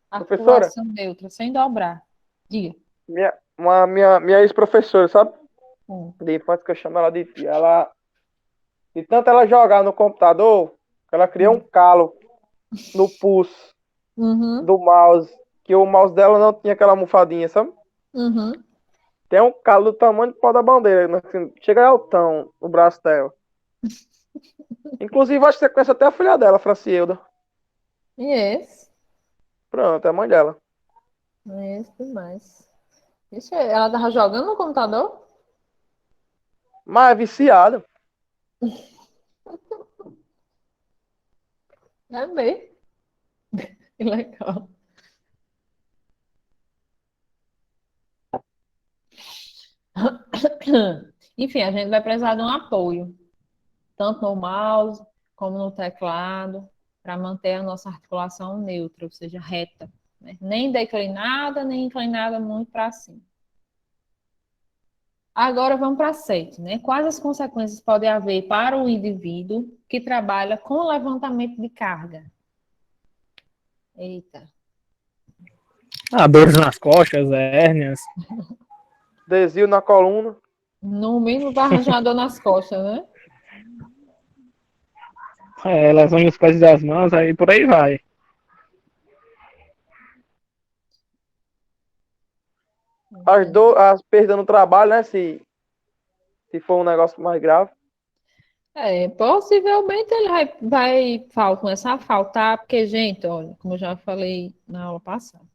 articulação neutra, sem dobrar. Diga. minha ex-professora, sabe? Hum. De infância que eu chamo ela de tia. De tanto ela jogar no computador, ela cria um calo no pulso Uhum, do mouse. Que o mouse dela não tinha aquela almofadinha, sabe? uhum. Tem um calo do tamanho do pau da bandeira. Né? Assim, chega altão no braço dela. Inclusive, acho que você conhece até a filha dela, Francielda. E esse? Pronto, é a mãe dela. Esse demais. Ixi, ela tava jogando no computador? Mas é viciada. É mesmo. Que legal. Enfim, a gente vai precisar de um apoio, tanto no mouse como no teclado, para manter a nossa articulação neutra, ou seja, reta, né? Nem declinada, nem inclinada muito para cima. Agora vamos para a 7, né? Quais as consequências podem haver para o indivíduo que trabalha com levantamento de carga? Eita. Dores nas costas, hérnias. Desvio na coluna. No mínimo vai arranjar uma dor nas costas, né? Lesões nos pés e das mãos, aí por aí vai. As perdas no trabalho, né? Se for um negócio mais grave. Possivelmente ele vai começar a faltar, porque, gente, olha, como eu já falei na aula passada,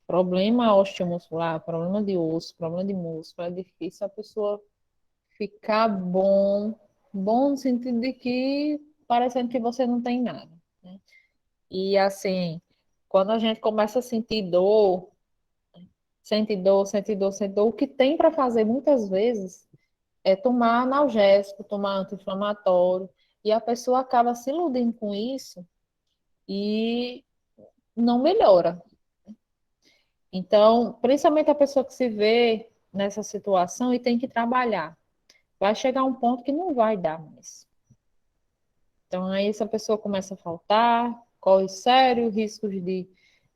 problema osteomuscular, problema de osso, problema de músculo, é difícil a pessoa ficar bom no sentido de que parecendo que você não tem nada, né? E assim, quando a gente começa a sentir dor, sente dor, sente dor, sente dor, o que tem para fazer muitas vezes é tomar analgésico, tomar anti-inflamatório, e a pessoa acaba se iludindo com isso e não melhora. Então, principalmente a pessoa que se vê nessa situação e tem que trabalhar, vai chegar um ponto que não vai dar mais. Então, aí essa pessoa começa a faltar, corre sérios riscos de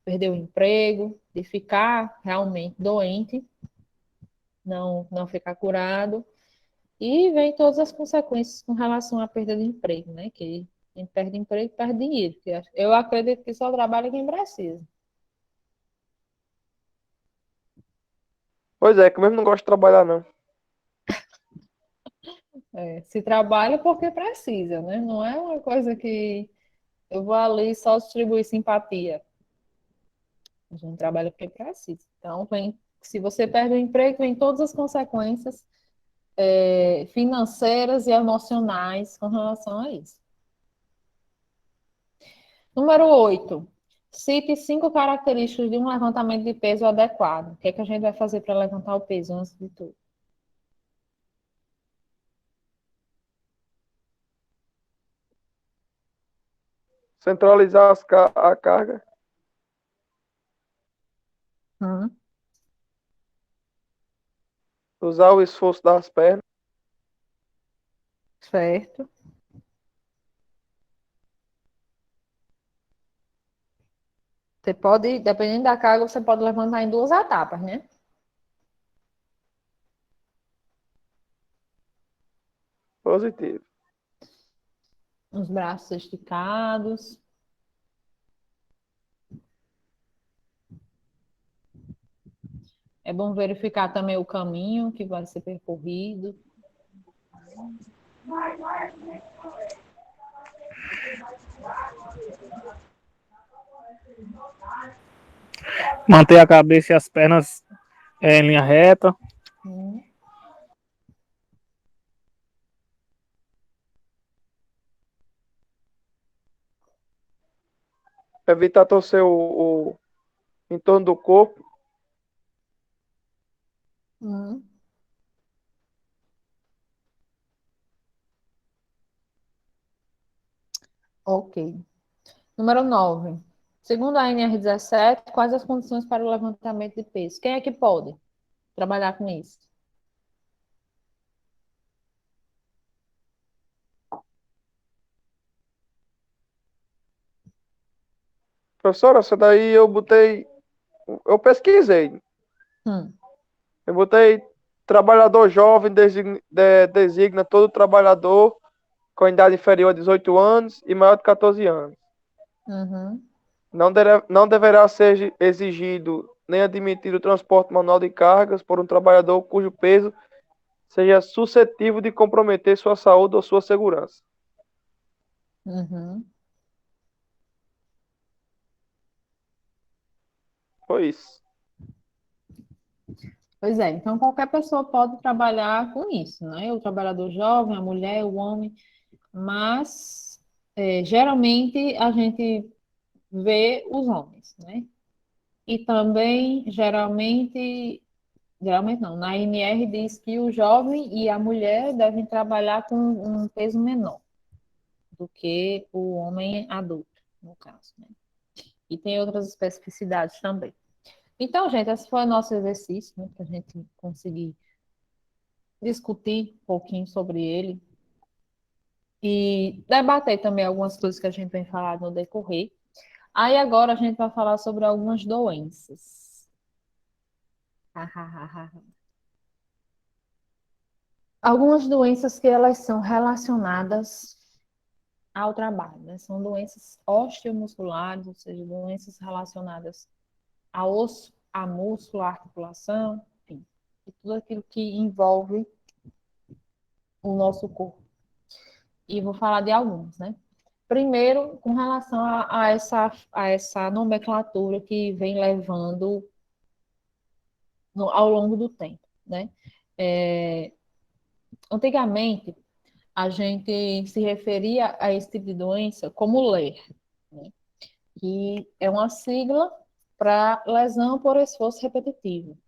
perder o emprego, de ficar realmente doente, não ficar curado. E vem todas as consequências com relação à perda de emprego, né? Que quem perde emprego perde dinheiro. Eu acredito que só trabalha quem precisa. Pois é, que eu mesmo não gosto de trabalhar, não. Se trabalha porque precisa, né? Não é uma coisa que eu vou ali só distribuir simpatia. A gente trabalha porque precisa. Então, se você perde o emprego, vem todas as consequências financeiras e emocionais com relação a isso. Número 8. Cite 5 características de um levantamento de peso adequado. O que é que a gente vai fazer para levantar o peso antes de tudo? Centralizar a carga. Usar o esforço das pernas. Certo. Você pode, dependendo da carga, você pode levantar em 2 etapas, né? Positivo. Os braços esticados. É bom verificar também o caminho que vai ser percorrido. Manter a cabeça e as pernas em linha reta. Evitar torcer o em torno do corpo. Ok. Número 9. Segundo a NR17, quais as condições para o levantamento de peso? Quem é que pode trabalhar com isso? Professora, essa daí eu botei. Eu pesquisei. Eu botei trabalhador jovem, designa todo trabalhador com idade inferior a 18 anos e maior de 14 anos. Não deverá ser exigido nem admitido o transporte manual de cargas por um trabalhador cujo peso seja suscetível de comprometer sua saúde ou sua segurança. Foi isso. Pois é, então qualquer pessoa pode trabalhar com isso, né? O trabalhador jovem, a mulher, o homem, mas geralmente a gente vê os homens, né? E também, geralmente não, na NR diz que o jovem e a mulher devem trabalhar com um peso menor do que o homem adulto, no caso, né? E tem outras especificidades também. Então, gente, esse foi o nosso exercício, né, para a gente conseguir discutir um pouquinho sobre ele e debater também algumas coisas que a gente vem falando no decorrer. Aí agora a gente vai falar sobre algumas doenças. Algumas doenças que elas são relacionadas ao trabalho, né? São doenças osteomusculares, ou seja, doenças relacionadas a osso, a músculo, a articulação, enfim, e tudo aquilo que envolve o nosso corpo. E vou falar de alguns, né? Primeiro, com relação a essa nomenclatura que vem levando ao longo do tempo, né? Antigamente, a gente se referia a esse tipo de doença como LER, né? Que é uma sigla para lesão por esforço repetitivo.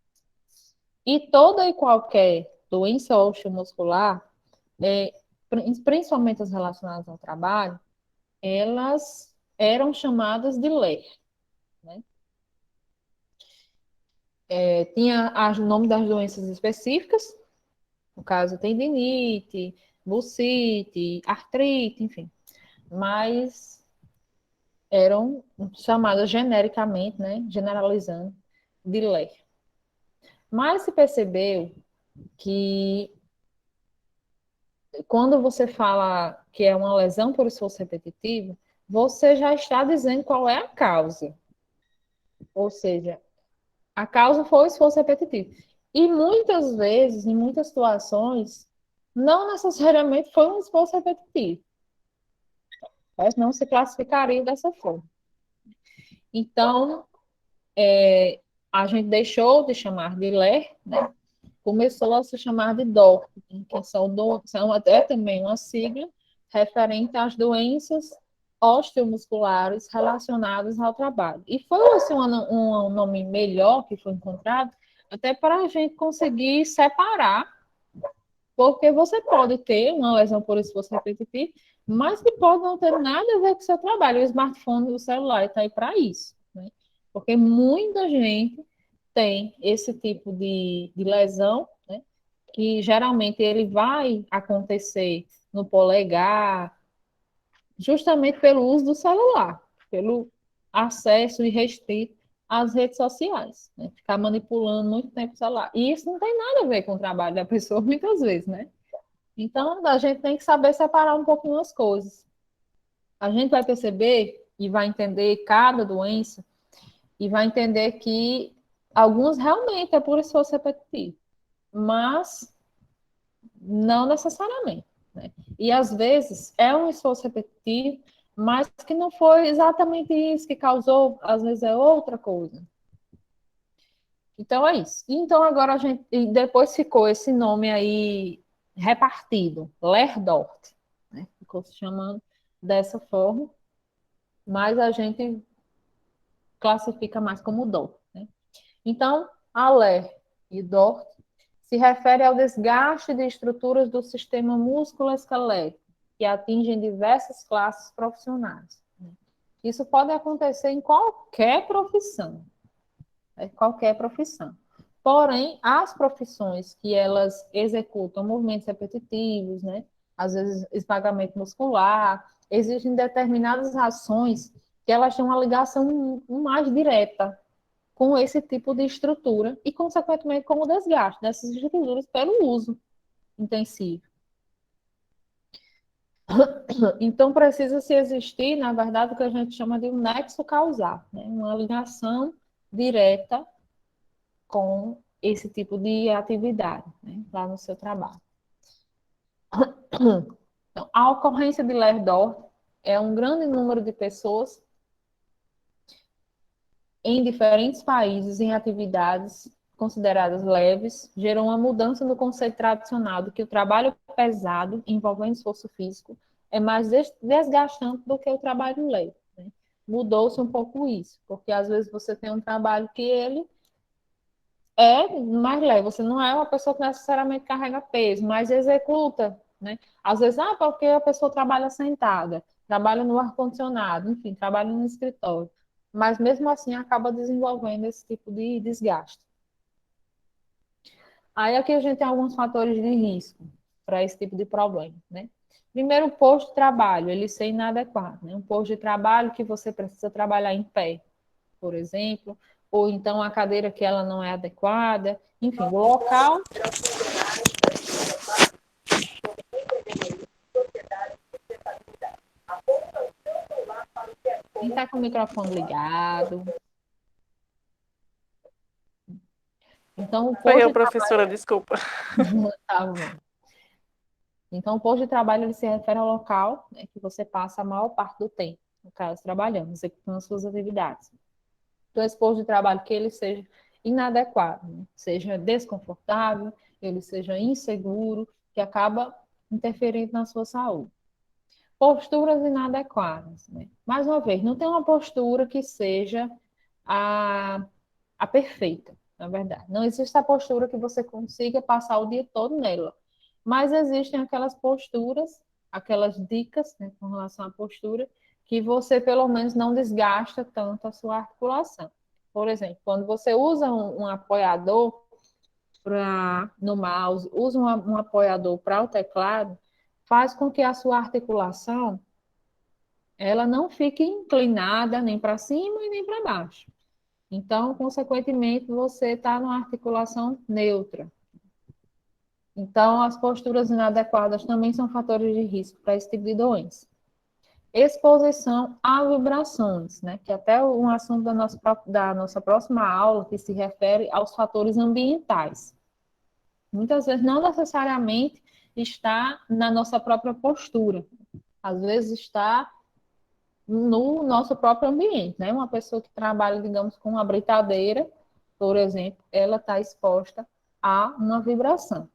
E toda e qualquer doença osteomuscular, principalmente as relacionadas ao trabalho, elas eram chamadas de LER, né? Tinha o nome das doenças específicas, no caso tendinite, bursite, artrite, enfim, mas eram chamadas genericamente, né, generalizando, de LER. Mas se percebeu que quando você fala que é uma lesão por esforço repetitivo, você já está dizendo qual é a causa. Ou seja, a causa foi o esforço repetitivo. E muitas vezes, em muitas situações, não necessariamente foi um esforço repetitivo. Mas não se classificaria dessa forma. Então, a gente deixou de chamar de LER, né? Começou a se chamar de DOR, que são até também uma sigla referente às doenças osteomusculares relacionados ao trabalho. E foi assim, um nome melhor que foi encontrado, até para a gente conseguir separar, porque você pode ter uma lesão por esforço repetitivo, mas que pode não ter nada a ver com o seu trabalho. O smartphone, o celular está aí para isso, né? Porque muita gente tem esse tipo de lesão, né? Que geralmente ele vai acontecer no polegar, justamente pelo uso do celular, pelo acesso irrestrito às redes sociais, né? Ficar manipulando muito tempo o celular. E isso não tem nada a ver com o trabalho da pessoa, muitas vezes, né? Então, a gente tem que saber separar um pouquinho as coisas. A gente vai perceber e vai entender cada doença e vai entender que alguns realmente é por esforço repetitivo, mas não necessariamente, né? E às vezes é um esforço repetitivo, mas que não foi exatamente isso que causou, às vezes é outra coisa. Então é isso. Então agora a gente, e depois ficou esse nome aí repartido, Lerdort, né? Ficou se chamando dessa forma, mas a gente classifica mais como dor, né? Então, a Ler e Dort se refere ao desgaste de estruturas do sistema músculo-esquelético, que atingem diversas classes profissionais. Isso pode acontecer em qualquer profissão, qualquer profissão. Porém, as profissões que elas executam movimentos repetitivos, né, às vezes esmagamento muscular, existem determinadas ações que elas têm uma ligação mais direta com esse tipo de estrutura e, consequentemente, com o desgaste dessas estruturas pelo uso intensivo. Então, precisa-se existir, na verdade, o que a gente chama de um nexo causal, né? Uma ligação direta com esse tipo de atividade, né? Lá no seu trabalho. Então, a ocorrência de Lerdorf é um grande número de pessoas em diferentes países em atividades consideradas leves, gerou uma mudança no conceito tradicional de que o trabalho pesado, envolvendo esforço físico, é mais desgastante do que o trabalho leve, né? Mudou-se um pouco isso, porque às vezes você tem um trabalho que ele é mais leve, você não é uma pessoa que necessariamente carrega peso, mas executa, né? Às vezes, porque a pessoa trabalha sentada, trabalha no ar-condicionado, enfim, trabalha no escritório, mas mesmo assim acaba desenvolvendo esse tipo de desgaste. Aí aqui a gente tem alguns fatores de risco para esse tipo de problema, né? Primeiro, o posto de trabalho, ele ser inadequado, né? Um posto de trabalho que você precisa trabalhar em pé, por exemplo, ou então a cadeira que ela não é adequada, enfim, o local. Quem está com o microfone ligado? Então, o Foi posto eu, de professora, desculpa. tá bom. Então, o posto de trabalho ele se refere ao local, né, que você passa a maior parte do tempo, no caso, trabalhando, executando as suas atividades. Então, esse posto de trabalho que ele seja inadequado, né, seja desconfortável, ele seja inseguro, que acaba interferindo na sua saúde. Posturas inadequadas, né? Mais uma vez, não tem uma postura que seja a perfeita, na verdade. Não existe a postura que você consiga passar o dia todo nela. Mas existem aquelas posturas, aquelas dicas, né, com relação à postura, que você pelo menos não desgasta tanto a sua articulação. Por exemplo, quando você usa um apoiador no mouse, usa um apoiador para o teclado, faz com que a sua articulação ela não fique inclinada nem para cima e nem para baixo. Então, consequentemente, você está numa articulação neutra. Então, as posturas inadequadas também são fatores de risco para esse tipo de doença. Exposição a vibrações, né? Que até um assunto da nossa próxima aula, que se refere aos fatores ambientais. Muitas vezes, não necessariamente está na nossa própria postura. Às vezes está no nosso próprio ambiente, né? Uma pessoa que trabalha, digamos, com uma britadeira, por exemplo, ela está exposta a uma vibração.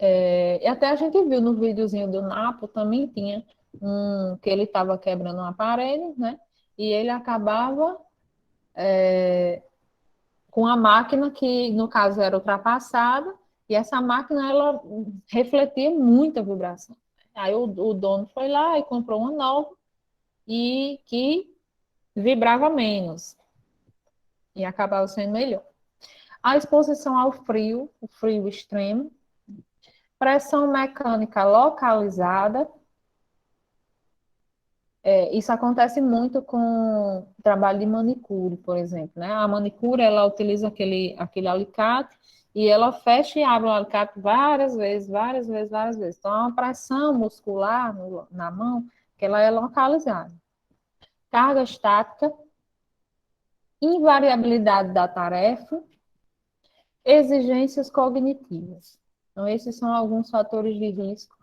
E até a gente viu no videozinho do Napo, também tinha que ele estava quebrando um aparelho, né? E ele acabava com a máquina que, no caso, era ultrapassada, e essa máquina, ela refletia muita vibração. Aí o dono foi lá e comprou uma nova, e que vibrava menos, e acabava sendo melhor. A exposição ao frio, o frio extremo, pressão mecânica localizada. Isso acontece muito com o trabalho de manicure, por exemplo, né? A manicure, ela utiliza aquele alicate e ela fecha e abre o alicate várias vezes, várias vezes, várias vezes. Então, é uma pressão muscular na mão que ela é localizada. Carga estática, invariabilidade da tarefa, exigências cognitivas. Então, esses são alguns fatores de risco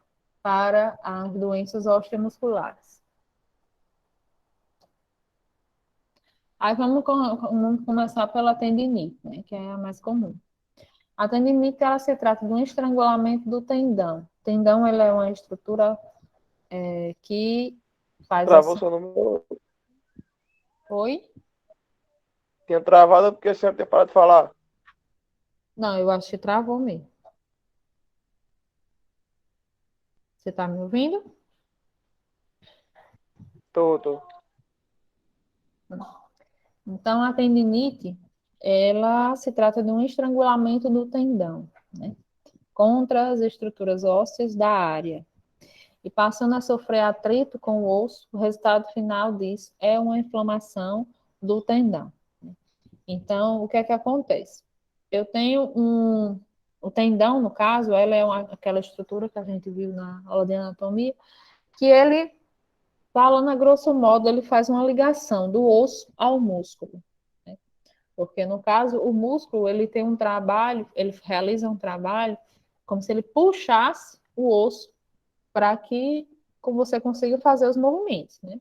para as doenças osteomusculares. Aí vamos começar pela tendinite, né, que é a mais comum. A tendinite, ela se trata de um estrangulamento do tendão. O tendão, ele é uma estrutura que faz Travou assim. seu número. Oi? Tinha travado porque a senhora tinha parado de falar. Não, eu acho que travou mesmo. Você está me ouvindo? Tô. Então, a tendinite, ela se trata de um estrangulamento do tendão, né, contra as estruturas ósseas da área. E passando a sofrer atrito com o osso, o resultado final disso é uma inflamação do tendão. Então, o que é que acontece? Eu tenho o tendão, no caso, ela é aquela estrutura que a gente viu na aula de anatomia, que ele, falando a grosso modo, ele faz uma ligação do osso ao músculo, né? Porque, no caso, o músculo, ele tem um trabalho, ele realiza um trabalho como se ele puxasse o osso para que você consiga fazer os movimentos, né?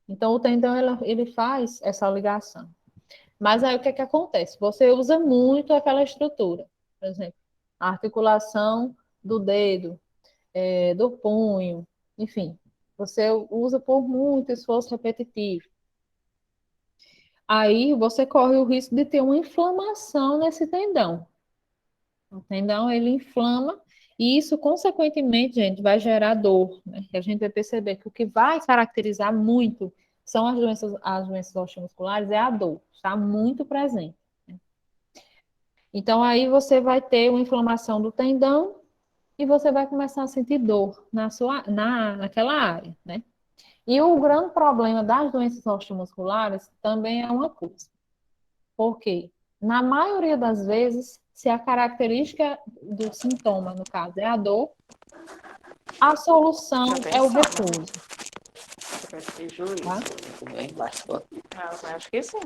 Então, o tendão, ele faz essa ligação. Mas aí, o que é que acontece? Você usa muito aquela estrutura. Por exemplo, a articulação do dedo, do punho, enfim. Você usa por muito esforço repetitivo. Aí, você corre o risco de ter uma inflamação nesse tendão. O tendão, ele inflama e isso, consequentemente, gente, vai gerar dor, né? E a gente vai perceber que o que vai caracterizar muito são as doenças osteomusculares, é a dor, está muito presente. Então, aí você vai ter uma inflamação do tendão e você vai começar a sentir dor naquela área, né? E o grande problema das doenças osteomusculares também é uma coisa. Por quê? Na maioria das vezes, se a característica do sintoma, no caso, é a dor, a solução é o repouso. Tá? Ah, acho que sim.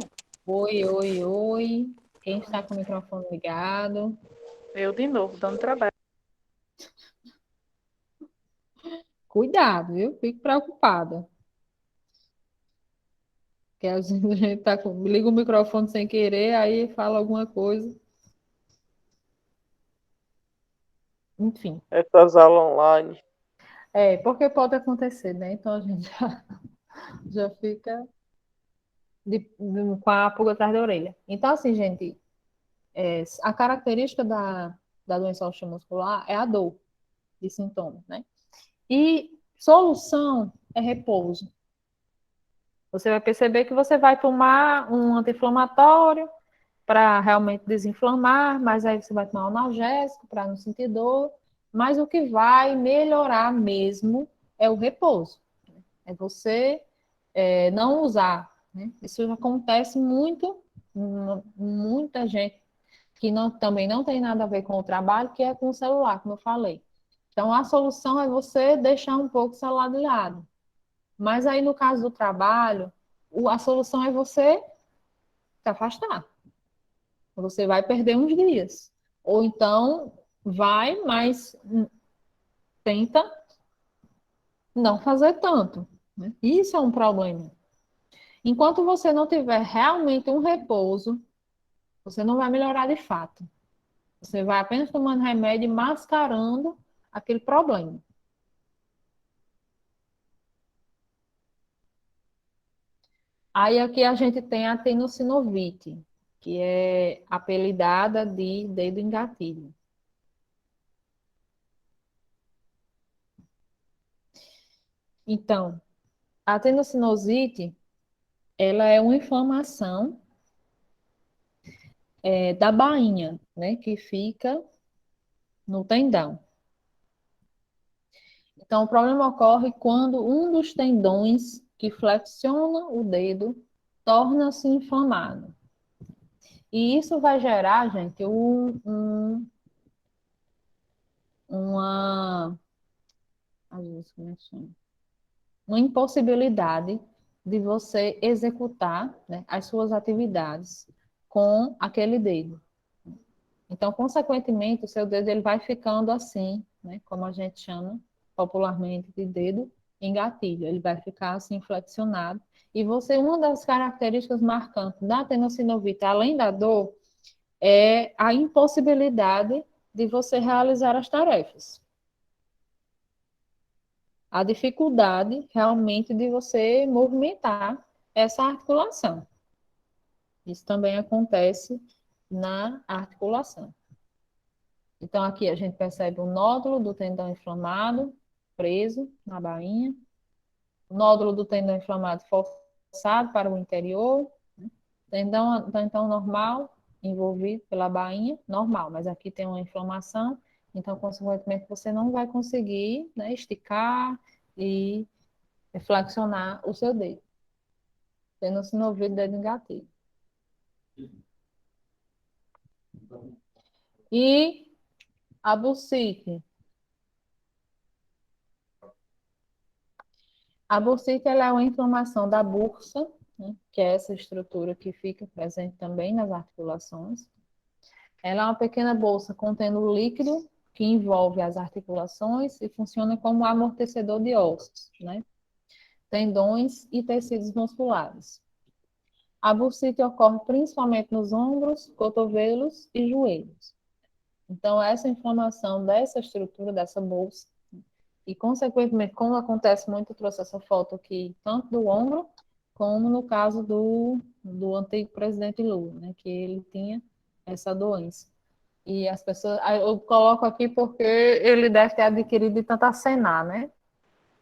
Oi, oi, oi. Quem está com o microfone ligado? Eu de novo, dando trabalho. Cuidado, viu? Fico preocupada. Porque às vezes a gente liga o microfone sem querer, aí fala alguma coisa. Enfim. Essas aulas online. Porque pode acontecer, né? Então a gente já fica com a pulga atrás da orelha. Então, assim, gente, a característica da doença osteomuscular é a dor de sintomas, né? E solução é repouso. Você vai perceber que você vai tomar um anti-inflamatório para realmente desinflamar, mas aí você vai tomar um analgésico para não sentir dor. Mas o que vai melhorar mesmo é o repouso. É você não usar, né? Isso acontece muito, muita gente que também não tem nada a ver com o trabalho, que é com o celular, como eu falei. Então, a solução é você deixar um pouco o celular de lado. Mas aí, no caso do trabalho, a solução é você se afastar. Você vai perder uns dias. Ou então, vai, mas tenta não fazer tanto, né? Isso é um problema. Enquanto você não tiver realmente um repouso, você não vai melhorar de fato. Você vai apenas tomando remédio e mascarando aquele problema. Aí aqui a gente tem a tendinossinovite, que é apelidada de dedo em gatilho. Então, a tendinossinosite, ela é uma inflamação da bainha, né, que fica no tendão. Então, o problema ocorre quando um dos tendões que flexiona o dedo torna-se inflamado. E isso vai gerar, gente, uma, como é que chama? Uma impossibilidade de você executar, né, as suas atividades com aquele dedo. Então, consequentemente, o seu dedo ele vai ficando assim, né, como a gente chama popularmente de dedo em gatilho. Ele vai ficar assim flexionado. E você, uma das características marcantes da tendinossinovite, além da dor, é a impossibilidade de você realizar as tarefas. A dificuldade realmente de você movimentar essa articulação. Isso também acontece na articulação. Então, aqui a gente percebe o nódulo do tendão inflamado, preso na bainha, o nódulo do tendão inflamado forçado para o interior, tendão normal, envolvido pela bainha, normal, mas aqui tem uma inflamação, então, consequentemente, você não vai conseguir, né, esticar e flexionar o seu dedo, tendo-se no ouvido dedo negativo. E a bursite. A bursite ela é uma inflamação da bursa, né, que é essa estrutura que fica presente também nas articulações. Ela é uma pequena bolsa contendo líquido que envolve as articulações e funciona como amortecedor de ossos, né, tendões e tecidos musculares. A bursite ocorre principalmente nos ombros, cotovelos e joelhos. Então, essa inflamação dessa estrutura, dessa bolsa, e, consequentemente, como acontece muito, eu trouxe essa foto aqui, tanto do ombro, como no caso do antigo presidente Lula, né, que ele tinha essa doença. E as pessoas, eu coloco aqui porque ele deve ter adquirido de tanto acenar, né?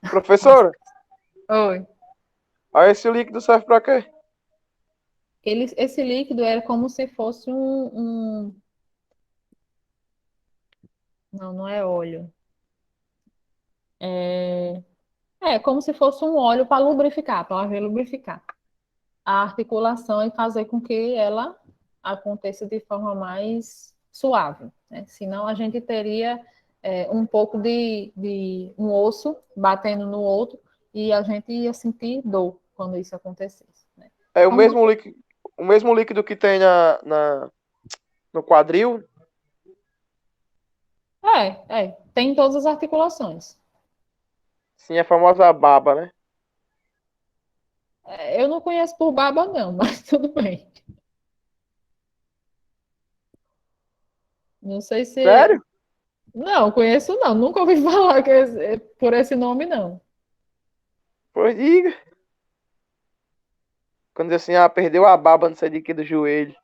Professora, Oi. aí esse líquido serve pra quê? Esse líquido era como se fosse Não, não é óleo. É como se fosse um óleo para lubrificar, para lubrificar a articulação e fazer com que ela aconteça de forma mais suave, né? Senão a gente teria um pouco de um osso batendo no outro e a gente ia sentir dor quando isso acontecesse, né? É Como... o mesmo líquido que tem no quadril? Tem em todas as articulações. Sim, a famosa baba, né? Eu não conheço por baba, não, mas tudo bem. Não sei se. Sério? Não, conheço não. Nunca ouvi falar por esse nome, não. Pois diga. Quando diz assim, perdeu a baba, não sei de que, do joelho.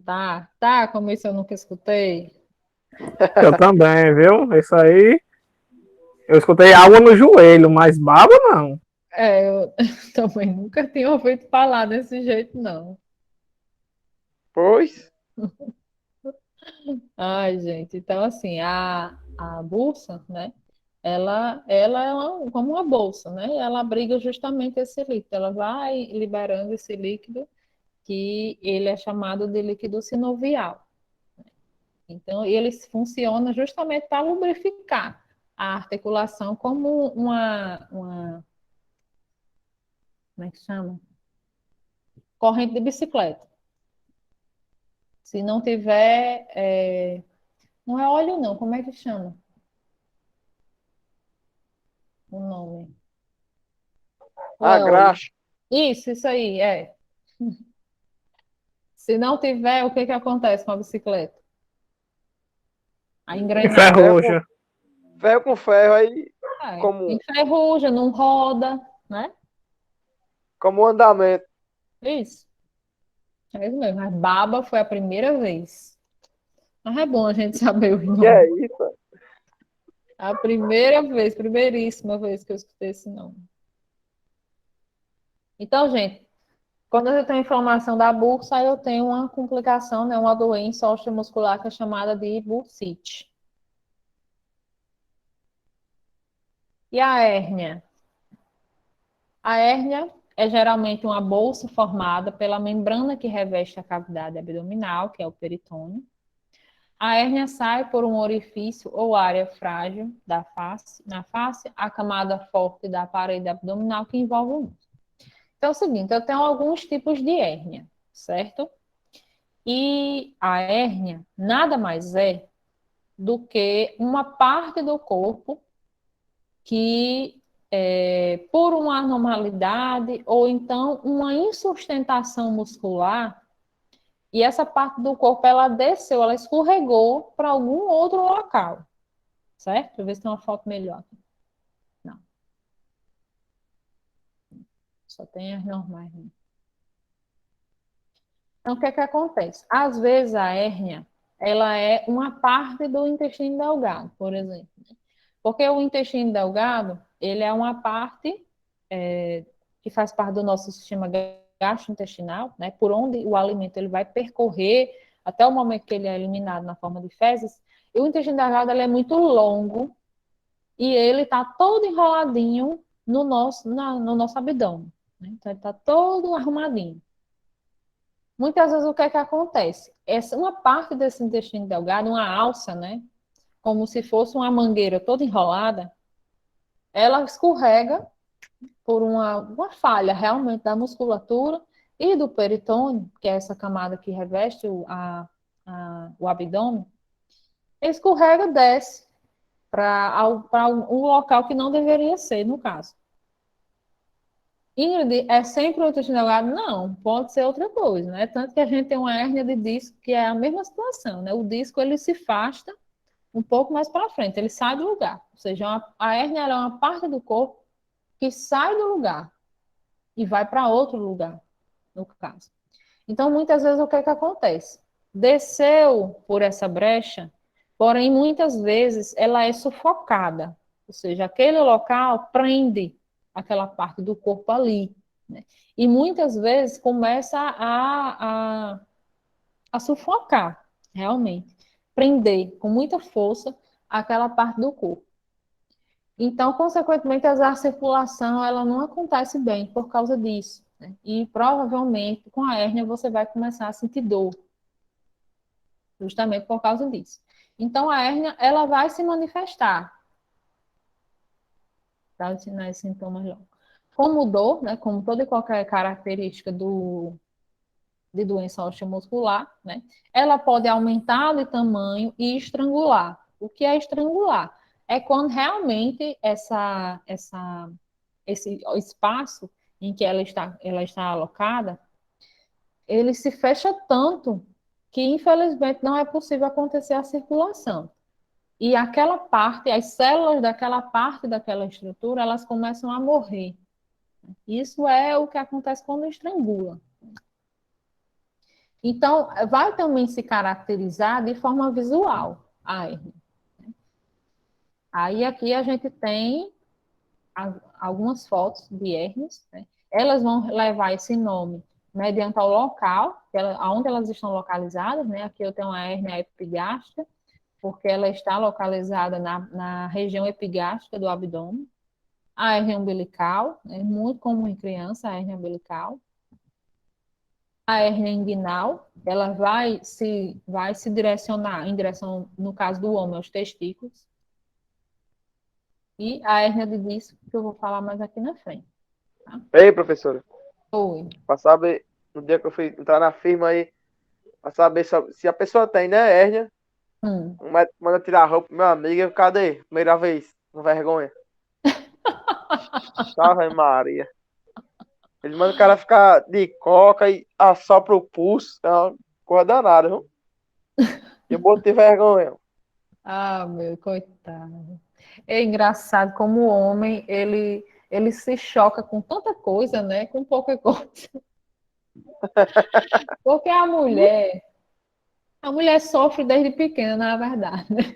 Tá, como isso eu nunca escutei. Eu também, viu? Isso aí. Eu escutei água no joelho, mas baba não. Eu também nunca tinha ouvido falar desse jeito, não. Pois, Ai, gente, então assim, a bolsa, né? Ela é como uma bolsa, né? Ela abriga justamente esse líquido, ela vai liberando esse líquido que ele é chamado de líquido sinovial. Então, ele funciona justamente para lubrificar a articulação como como é que chama? Corrente de bicicleta. Se não tiver, não é óleo não, como é que chama o nome? Ou a é óleo? graxa. Isso aí, é. Se não tiver, o que que acontece com a bicicleta? A engrenagem. Ferro com, Enferruja. ferro com ferro, aí, como Enferruja, não roda, né? Como o andamento. Isso. É isso mesmo. Mas baba foi a primeira vez. Mas é bom a gente saber os Que é nomes. isso? A primeira vez, primeiríssima vez que eu escutei esse nome. Então, gente, quando eu tenho inflamação da bursa, eu tenho uma complicação, né, uma doença osteomuscular que é chamada de bursite. E a hérnia? A hérnia é geralmente uma bolsa formada pela membrana que reveste a cavidade abdominal, que é o peritônio. A hérnia sai por um orifício ou área frágil da face, na face, a camada forte da parede abdominal que envolve o músculo. Então é o seguinte, eu tenho alguns tipos de hérnia, certo? E a hérnia nada mais é do que uma parte do corpo que, por uma anormalidade ou então uma insustentação muscular, e essa parte do corpo ela desceu, ela escorregou para algum outro local, certo? Deixa eu ver se tem uma foto melhor. Não, só tem as normais. Né? Então, o que é que acontece? Às vezes a hérnia, ela é uma parte do intestino delgado, por exemplo. Porque o intestino delgado, ele é uma parte que faz parte do nosso sistema gastrointestinal, né? Por onde o alimento ele vai percorrer até o momento que ele é eliminado na forma de fezes. E o intestino delgado ele é muito longo e ele está todo enroladinho no nosso abdômen. Né? Então, ele está todo arrumadinho. Muitas vezes o que é que acontece? Uma parte desse intestino delgado, uma alça, né? Como se fosse uma mangueira toda enrolada, ela escorrega por uma falha realmente da musculatura e do peritônio, que é essa camada que reveste o abdômen, escorrega, desce para um local que não deveria ser, no caso. Ingrid, é sempre o intestino delgado? Não, pode ser outra coisa, né? Tanto que a gente tem uma hérnia de disco que é a mesma situação, né? O disco ele se afasta um pouco mais para frente, ele sai do lugar. Ou seja, a hérnia é uma parte do corpo que sai do lugar e vai para outro lugar, no caso. Então, muitas vezes, o que é que acontece? Desceu por essa brecha, porém, muitas vezes, ela é sufocada. Ou seja, aquele local prende aquela parte do corpo ali. Né? E muitas vezes começa a sufocar, realmente. Prender com muita força aquela parte do corpo. Então, consequentemente, a circulação ela não acontece bem por causa disso. Né? E provavelmente com a hérnia você vai começar a sentir dor, justamente por causa disso. Então, a hérnia ela vai se manifestar, tá? Os sinais e sintomas logo. Como dor, né? Como toda e qualquer característica de doença osteomuscular, né? Ela pode aumentar de tamanho e estrangular. O que é estrangular? É quando realmente esse espaço em que ela está alocada, ele se fecha tanto que, infelizmente, não é possível acontecer a circulação. E aquela parte, as células daquela parte daquela estrutura, elas começam a morrer. Isso é o que acontece quando estrangula. Então, vai também se caracterizar de forma visual a hérnia. Aí aqui a gente tem algumas fotos de hérnias, né? Elas vão levar esse nome mediante ao local, onde elas estão localizadas, né? Aqui eu tenho uma hérnia epigástrica, porque ela está localizada na região epigástrica do abdômen. A hérnia umbilical, é muito comum em criança, a hérnia umbilical. A hérnia inguinal, ela vai se direcionar em direção, no caso do homem, aos testículos. E a hérnia de disco, que eu vou falar mais aqui na frente. Tá? Ei, professora, Oi. pra saber, no dia que eu fui entrar na firma aí, pra saber se a pessoa tem, né, hérnia, manda tirar a roupa, meu amigo, cadê? Primeira vez, com vergonha. Ave Maria. Ele manda o cara ficar de coca e assopra o pulso. É uma coisa danada, viu? E eu botei vergonha. Ah, meu, coitado. É engraçado como o homem, ele se choca com tanta coisa, né? Com pouca coisa. Porque a mulher sofre desde pequena, na verdade, né?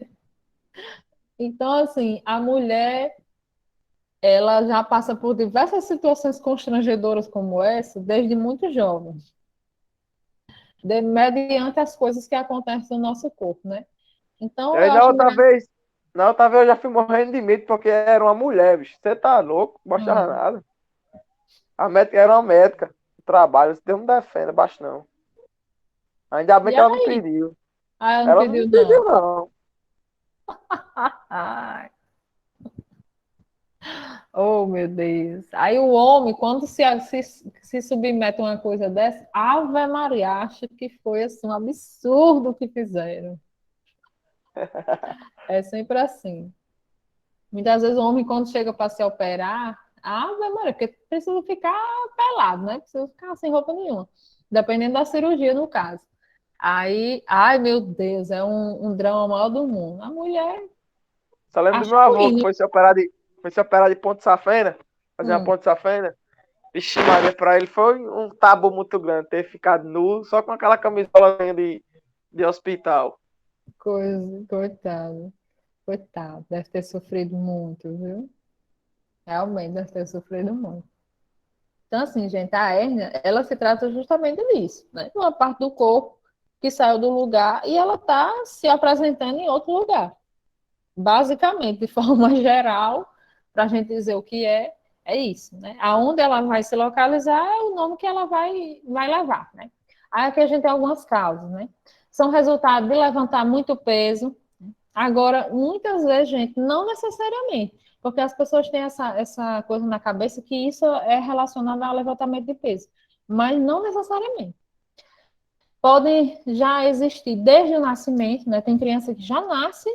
Então, assim, a mulher, ela já passa por diversas situações constrangedoras como essa, desde muito jovem, mediante as coisas que acontecem no nosso corpo, né? E Então, aí eu acho engraçado. na outra vez eu já fui morrendo de medo porque era uma mulher, bicho. Você tá louco? Não gostava nada. A médica era uma médica. Trabalho, Deus me defenda, baixo não. Ainda bem E que ela não aí? pediu. Ah, ela não Ela não pediu, pediu, não. não. Ai, oh, meu Deus. Aí o homem, quando se submete a uma coisa dessa, Ave Maria, acha que foi assim, um absurdo que fizeram. É sempre assim. Muitas vezes o homem, quando chega para se operar, Ave Maria, porque precisa ficar pelado, né? Precisa ficar sem roupa nenhuma. Dependendo da cirurgia, no caso. Aí, ai meu Deus, é um drama maior do mundo. A mulher Só lembro do acha meu avô ruim, que né? foi se operar de ponto safena. Fazer uma Hum, ponte safena. Vixe, Maria, pra ele foi um tabu muito grande ter ficado nu só com aquela camisola de hospital. coitado, coitado. Deve ter sofrido muito, viu? Realmente deve ter sofrido muito. Então, assim, gente, a hérnia, ela se trata justamente disso, né? De uma parte do corpo que saiu do lugar e ela está se apresentando em outro lugar. Basicamente, de forma geral, para a gente dizer o que é isso, né? Aonde ela vai se localizar é o nome que ela vai levar, né? Aí aqui a gente tem algumas causas, né? São resultado de levantar muito peso. Agora, muitas vezes, gente, não necessariamente, porque as pessoas têm essa coisa na cabeça que isso é relacionado ao levantamento de peso, mas não necessariamente. Podem já existir desde o nascimento, né? Tem criança que já nasce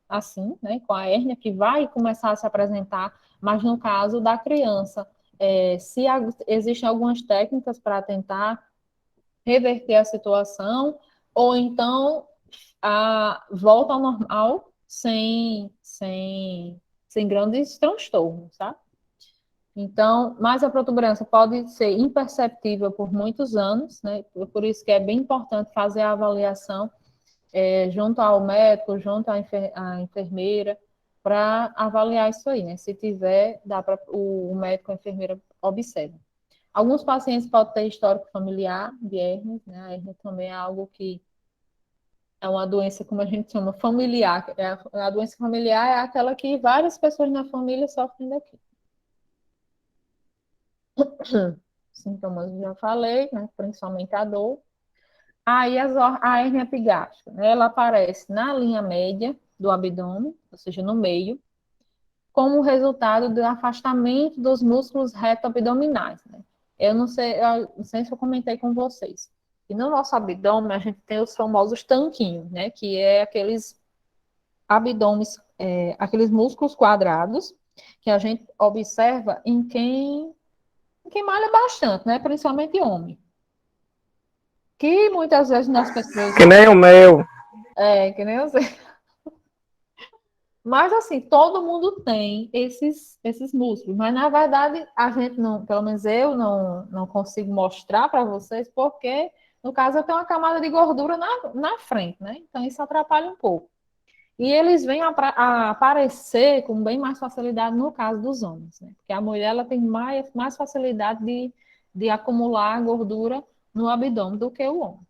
assim, né, com a hérnia, que vai começar a se apresentar, mas no caso da criança, se existem algumas técnicas para tentar reverter a situação, ou então volta ao normal sem grandes transtornos, tá? Então, mas a protuberância pode ser imperceptível por muitos anos, né? Por isso que é bem importante fazer a avaliação junto ao médico, junto à enfermeira, para avaliar isso aí, né? Se tiver, dá para o médico ou a enfermeira observa. Alguns pacientes podem ter histórico familiar de hérnia, né? A hérnia também é algo que é uma doença, como a gente chama, familiar. A doença familiar é aquela que várias pessoas na família sofrem daqui. Sintomas eu já falei, né? Principalmente a dor. Aí a hérnia epigástrica, né? Ela aparece na linha média do abdômen, ou seja, no meio, como resultado do afastamento dos músculos reto-abdominais, né? Eu não sei se eu comentei com vocês. E no nosso abdômen a gente tem os famosos tanquinhos, né? Que é aqueles abdômenes, aqueles músculos quadrados que a gente observa em quem malha bastante, né? Principalmente homem. Que muitas vezes nas pessoas. Que nem o meu. Que nem eu sei. Mas assim, todo mundo tem esses músculos, mas na verdade a gente não, pelo menos eu não consigo mostrar para vocês, porque no caso eu tenho uma camada de gordura na frente, né? Então isso atrapalha um pouco. E eles vêm a aparecer com bem mais facilidade no caso dos homens, né? Porque a mulher ela tem mais facilidade de acumular gordura no abdômen do que o homem.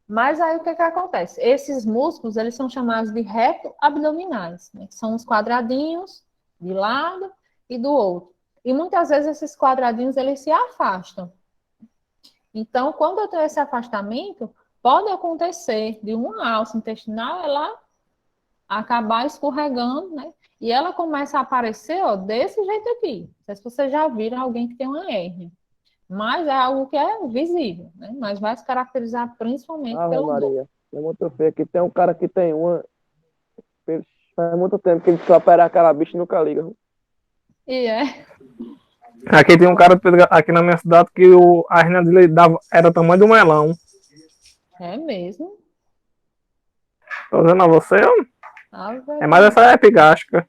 Mas aí o que acontece? Esses músculos, eles são chamados de reto-abdominais, né? São os quadradinhos de lado e do outro. E muitas vezes esses quadradinhos, eles se afastam. Então, quando eu tenho esse afastamento, pode acontecer de uma alça intestinal, ela acabar escorregando, né? E ela começa a aparecer, ó, desse jeito aqui. Não sei se vocês já viram alguém que tem uma hérnia. Mas é algo que é visível, né? Mas vai se caracterizar principalmente Ave pela dor. Maria. É muito feio. Aqui tem um cara que tem uma. Faz muito tempo que ele só operar aquela bicha e nunca liga. E é. Aqui tem um cara aqui na minha cidade que a hernia dele era o tamanho do melão. É mesmo. Tô dizendo a você, ó, Ave é mais Maria. essa epigástrica.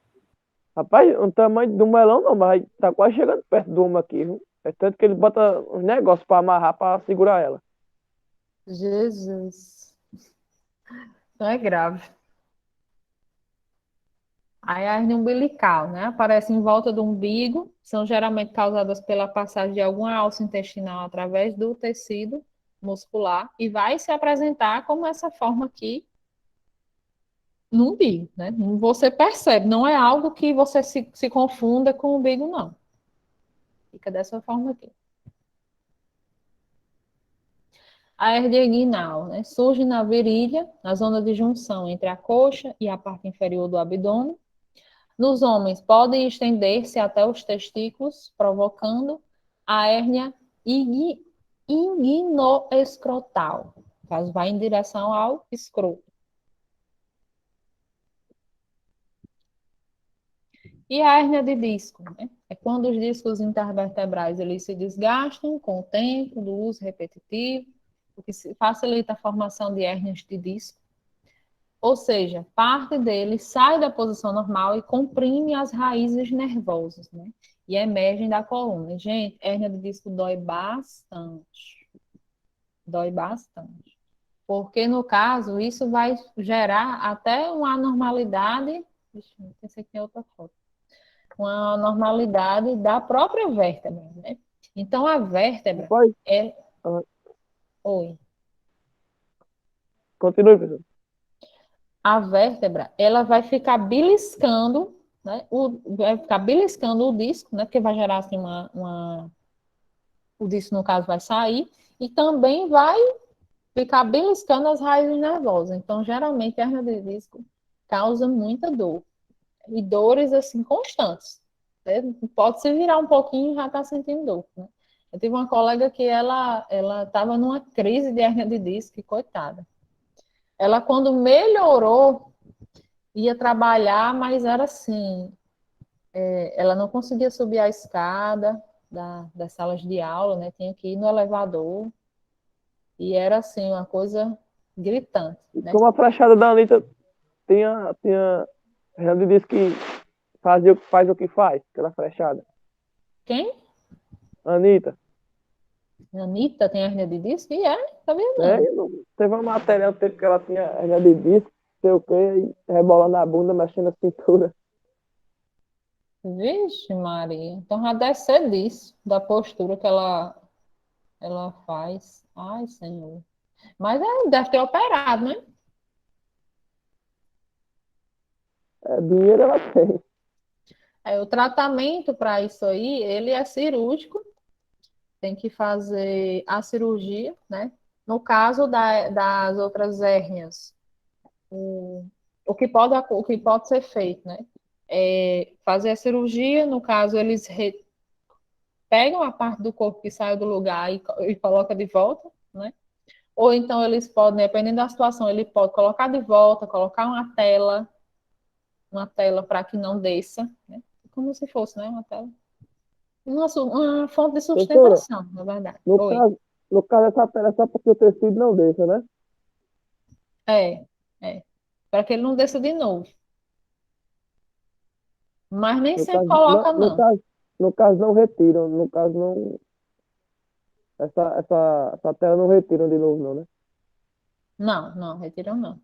Rapaz, o tamanho do melão não, mas tá quase chegando perto do ombro aqui, viu? É tanto que ele bota uns negócios pra amarrar, pra segurar ela. Jesus. Não é grave. Aí a hernia umbilical, né? Aparece em volta do umbigo, são geralmente causadas pela passagem de alguma alça intestinal através do tecido muscular e vai se apresentar como essa forma aqui no umbigo, né? Você percebe, não é algo que você se confunda com o umbigo, não. Fica dessa forma aqui. A hernia inguinal, né? Surge na virilha, na zona de junção entre a coxa e a parte inferior do abdômen. Nos homens, podem estender-se até os testículos, provocando a hérnia inguinoescrotal, caso vá em direção ao escroto. E a hérnia de disco, né? É quando os discos intervertebrais eles se desgastam com o tempo do uso repetitivo, o que facilita a formação de hérnias de disco. Ou seja, parte dele sai da posição normal e comprime as raízes nervosas, né? E emergem da coluna. Gente, hérnia de disco dói bastante. Dói bastante. Porque, no caso, isso vai gerar até uma anormalidade. Deixa eu pensei que tem outra foto. Uma anormalidade da própria vértebra, né? Então, a vértebra Rapaz, é. ah, Oi. continue, professor. A vértebra, ela vai ficar beliscando, né? Vai ficar beliscando o disco, né? Porque vai gerar assim o disco, no caso, vai sair, e também vai ficar beliscando as raízes nervosas. Então, geralmente, a hernia de disco causa muita dor. E dores, assim, constantes. Né? Pode se virar um pouquinho e já está sentindo dor, né? Eu tive uma colega que ela estava numa crise de hernia de disco, e coitada. Ela, quando melhorou, ia trabalhar, mas era assim, ela não conseguia subir a escada das salas de aula, né? Tinha que ir no elevador, e era assim, uma coisa gritante, E né? como a flechada da Anitta tinha, ele disse que faz o que faz, aquela flechada. Quem? Anitta, Anitta tem hernia de disco? E sabia né? não. Teve uma matéria um tempo que ela tinha hernia de disco, sei o quê, e rebolando a bunda, mexendo a cintura. Vixe, Maria. Então já deve ser disso, da postura que ela faz. Ai, Senhor. Mas deve ter operado, né? É, dinheiro ela tem. O tratamento para isso aí, ele é cirúrgico, tem que fazer a cirurgia, né? No caso das outras hérnias, o que pode ser feito, né? É fazer a cirurgia, no caso, eles pegam a parte do corpo que saiu do lugar e coloca de volta, né? Ou então eles podem, dependendo da situação, ele pode colocar de volta, colocar uma tela para que não desça, né? Como se fosse, né? Uma tela. Uma fonte de Professora, sustentação, na verdade. no Oi. caso, no caso essa pele é só porque o tecido não deixa, né? É, é. Para que ele não desça de novo. Mas nem No sempre caso, não, coloca, não. no caso não retiram, no caso não, essa tela não retiram de novo não, né? Não, não, retiram não.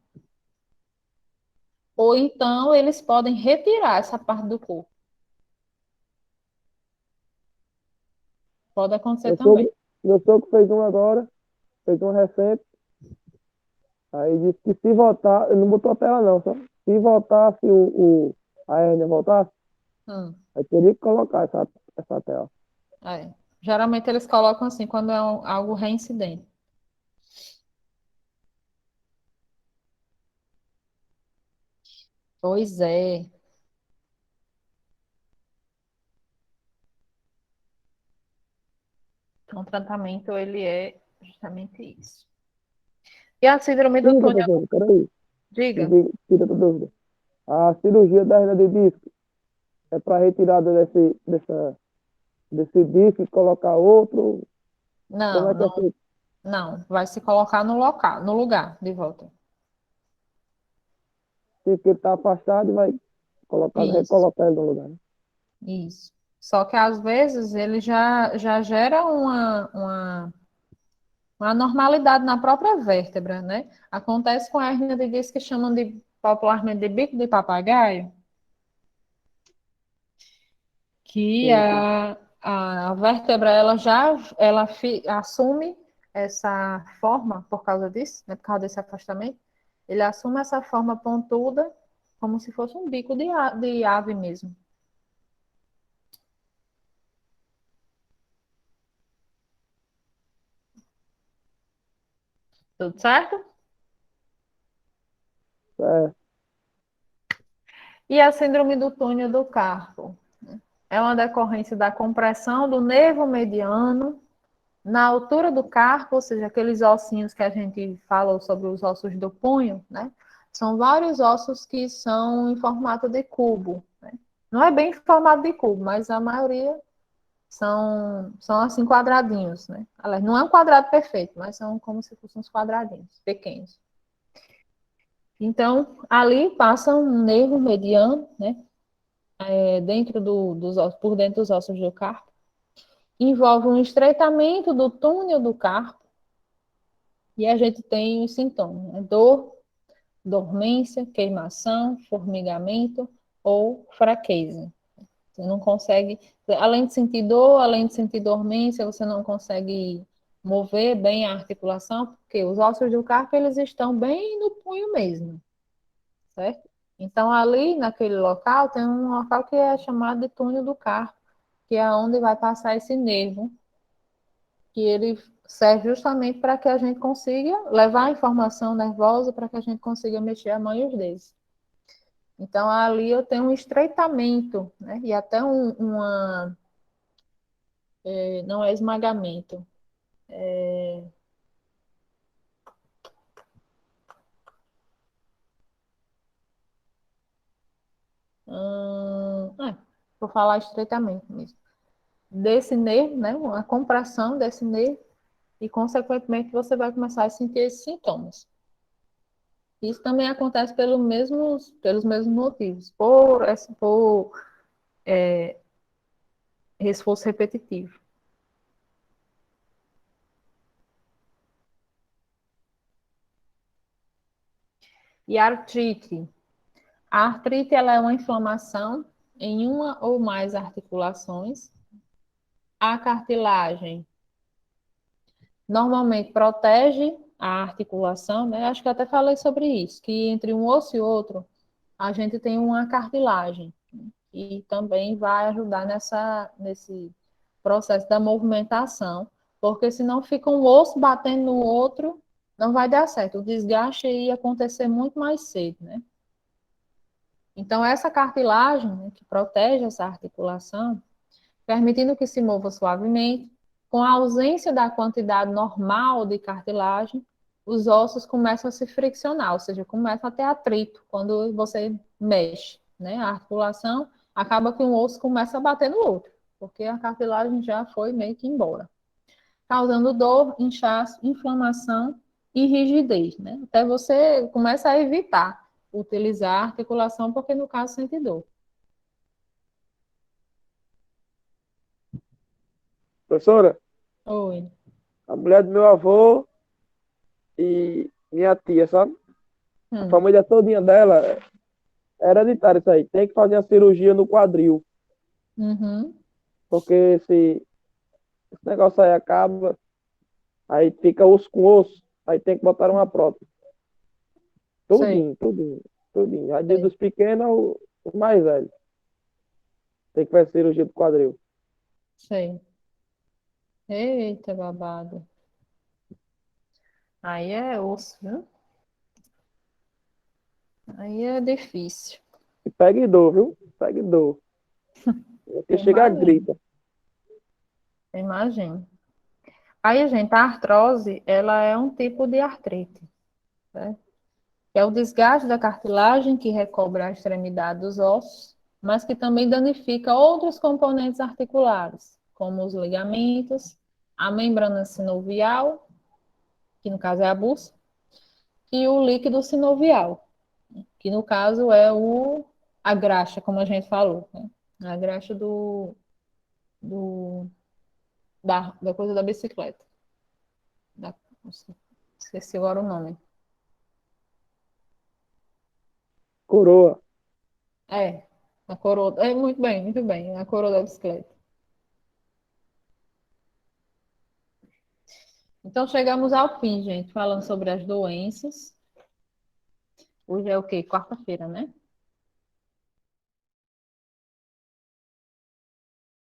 Ou então eles podem retirar essa parte do corpo. Pode acontecer Meu também. sogro, meu sogro fez um agora, fez um recente, aí disse que se voltar, ele não botou a tela não, só se voltasse a hérnia voltasse, Hum, aí teria que colocar essa tela. é. Geralmente eles colocam assim, quando é algo reincidente. Pois é. Então, o tratamento, ele é justamente isso. E a síndrome do Sim, túnel, professor, peraí, diga. tira a dúvida. A cirurgia da hernia de disco é para retirada desse disco e colocar outro, como Não, é que é não, feito? não. Vai se colocar no local, no lugar, de volta. Sim, porque ele está afastado e vai Colocado, Isso, recolocar ele no lugar. isso. Só que às vezes ele já gera uma anormalidade na própria vértebra, né? Acontece com a hérnia de disco que chamam de popularmente de bico de papagaio, que Sim, sim. a vértebra assume essa forma por causa disso, né? Por causa desse afastamento. Ele assume essa forma pontuda, como se fosse um bico de ave mesmo. Tudo certo? É, E a síndrome do túnel do carpo? É uma decorrência da compressão do nervo mediano na altura do carpo, ou seja, aqueles ossinhos que a gente falou sobre os ossos do punho, né? São vários ossos que são em formato de cubo, né? Não é bem em formato de cubo, mas a maioria são assim quadradinhos, né? Aliás, não é um quadrado perfeito, mas são como se fossem uns quadradinhos pequenos. Então, ali passa um nervo mediano, né? Dentro dos ossos, por dentro dos ossos do carpo, envolve um estreitamento do túnel do carpo e a gente tem os sintomas, né? Dor, dormência, queimação, formigamento ou fraqueza. Você não consegue, além de sentir dor, além de sentir dormência, você não consegue mover bem a articulação, porque os ossos do carpo eles estão bem no punho mesmo, certo? Então ali naquele local tem um local que é chamado de túnel do carpo, que é onde vai passar esse nervo, que ele serve justamente para que a gente consiga levar a informação nervosa para que a gente consiga mexer a mão e os dedos. Então, ali eu tenho um estreitamento, né? E até não é esmagamento. Vou falar estreitamento mesmo. Desse nervo, né? Uma compressão desse nervo, e, consequentemente, você vai começar a sentir esses sintomas. Isso também acontece pelos mesmos motivos, por esforço repetitivo. E a artrite? A artrite ela é uma inflamação em uma ou mais articulações. A cartilagem normalmente protege a articulação, né? Acho que eu até falei sobre isso, que entre um osso e outro a gente tem uma cartilagem e também vai ajudar nesse processo da movimentação, porque senão fica um osso batendo no outro, não vai dar certo. O desgaste ia acontecer muito mais cedo, né? Então, essa cartilagem, né, que protege essa articulação, permitindo que se mova suavemente, com a ausência da quantidade normal de cartilagem, os ossos começam a se friccionar, ou seja, começa a ter atrito quando você mexe, né? A articulação acaba que um osso começa a bater no outro, porque a cartilagem já foi meio que embora, causando dor, inchaço, inflamação e rigidez, né? Até você começa a evitar utilizar a articulação, porque no caso sente dor. professora, Oi. a mulher do meu avô e minha tia, sabe? A Hum. família todinha dela é hereditária isso aí. Tem que fazer a cirurgia no quadril, Uhum. porque se esse negócio aí acaba, aí fica osso com osso, aí tem que botar uma prótese. Sei, Tudinho, tudinho, tudinho. Aí desde sei, os pequenos aos mais velhos. Tem que fazer cirurgia do quadril. sei. Eita, babado. Aí é osso, viu? Aí é difícil. E pega dor, viu? Pega dor. Porque Eu chega a imagino, grita. eu imagino. Aí, gente, a artrose, ela é um tipo de artrite, né? É o desgaste da cartilagem que recobre a extremidade dos ossos, mas que também danifica outros componentes articulares, como os ligamentos, a membrana sinovial, que no caso é a bússola, e o líquido sinovial, que no caso é o a graxa, como a gente falou, né? A graxa do, da coisa da bicicleta. Da, esqueci agora o nome. Coroa. É, a coroa. É, muito bem, a coroa da bicicleta. Então, chegamos ao fim, gente, falando sobre as doenças. Hoje é o quê? Quarta-feira, né?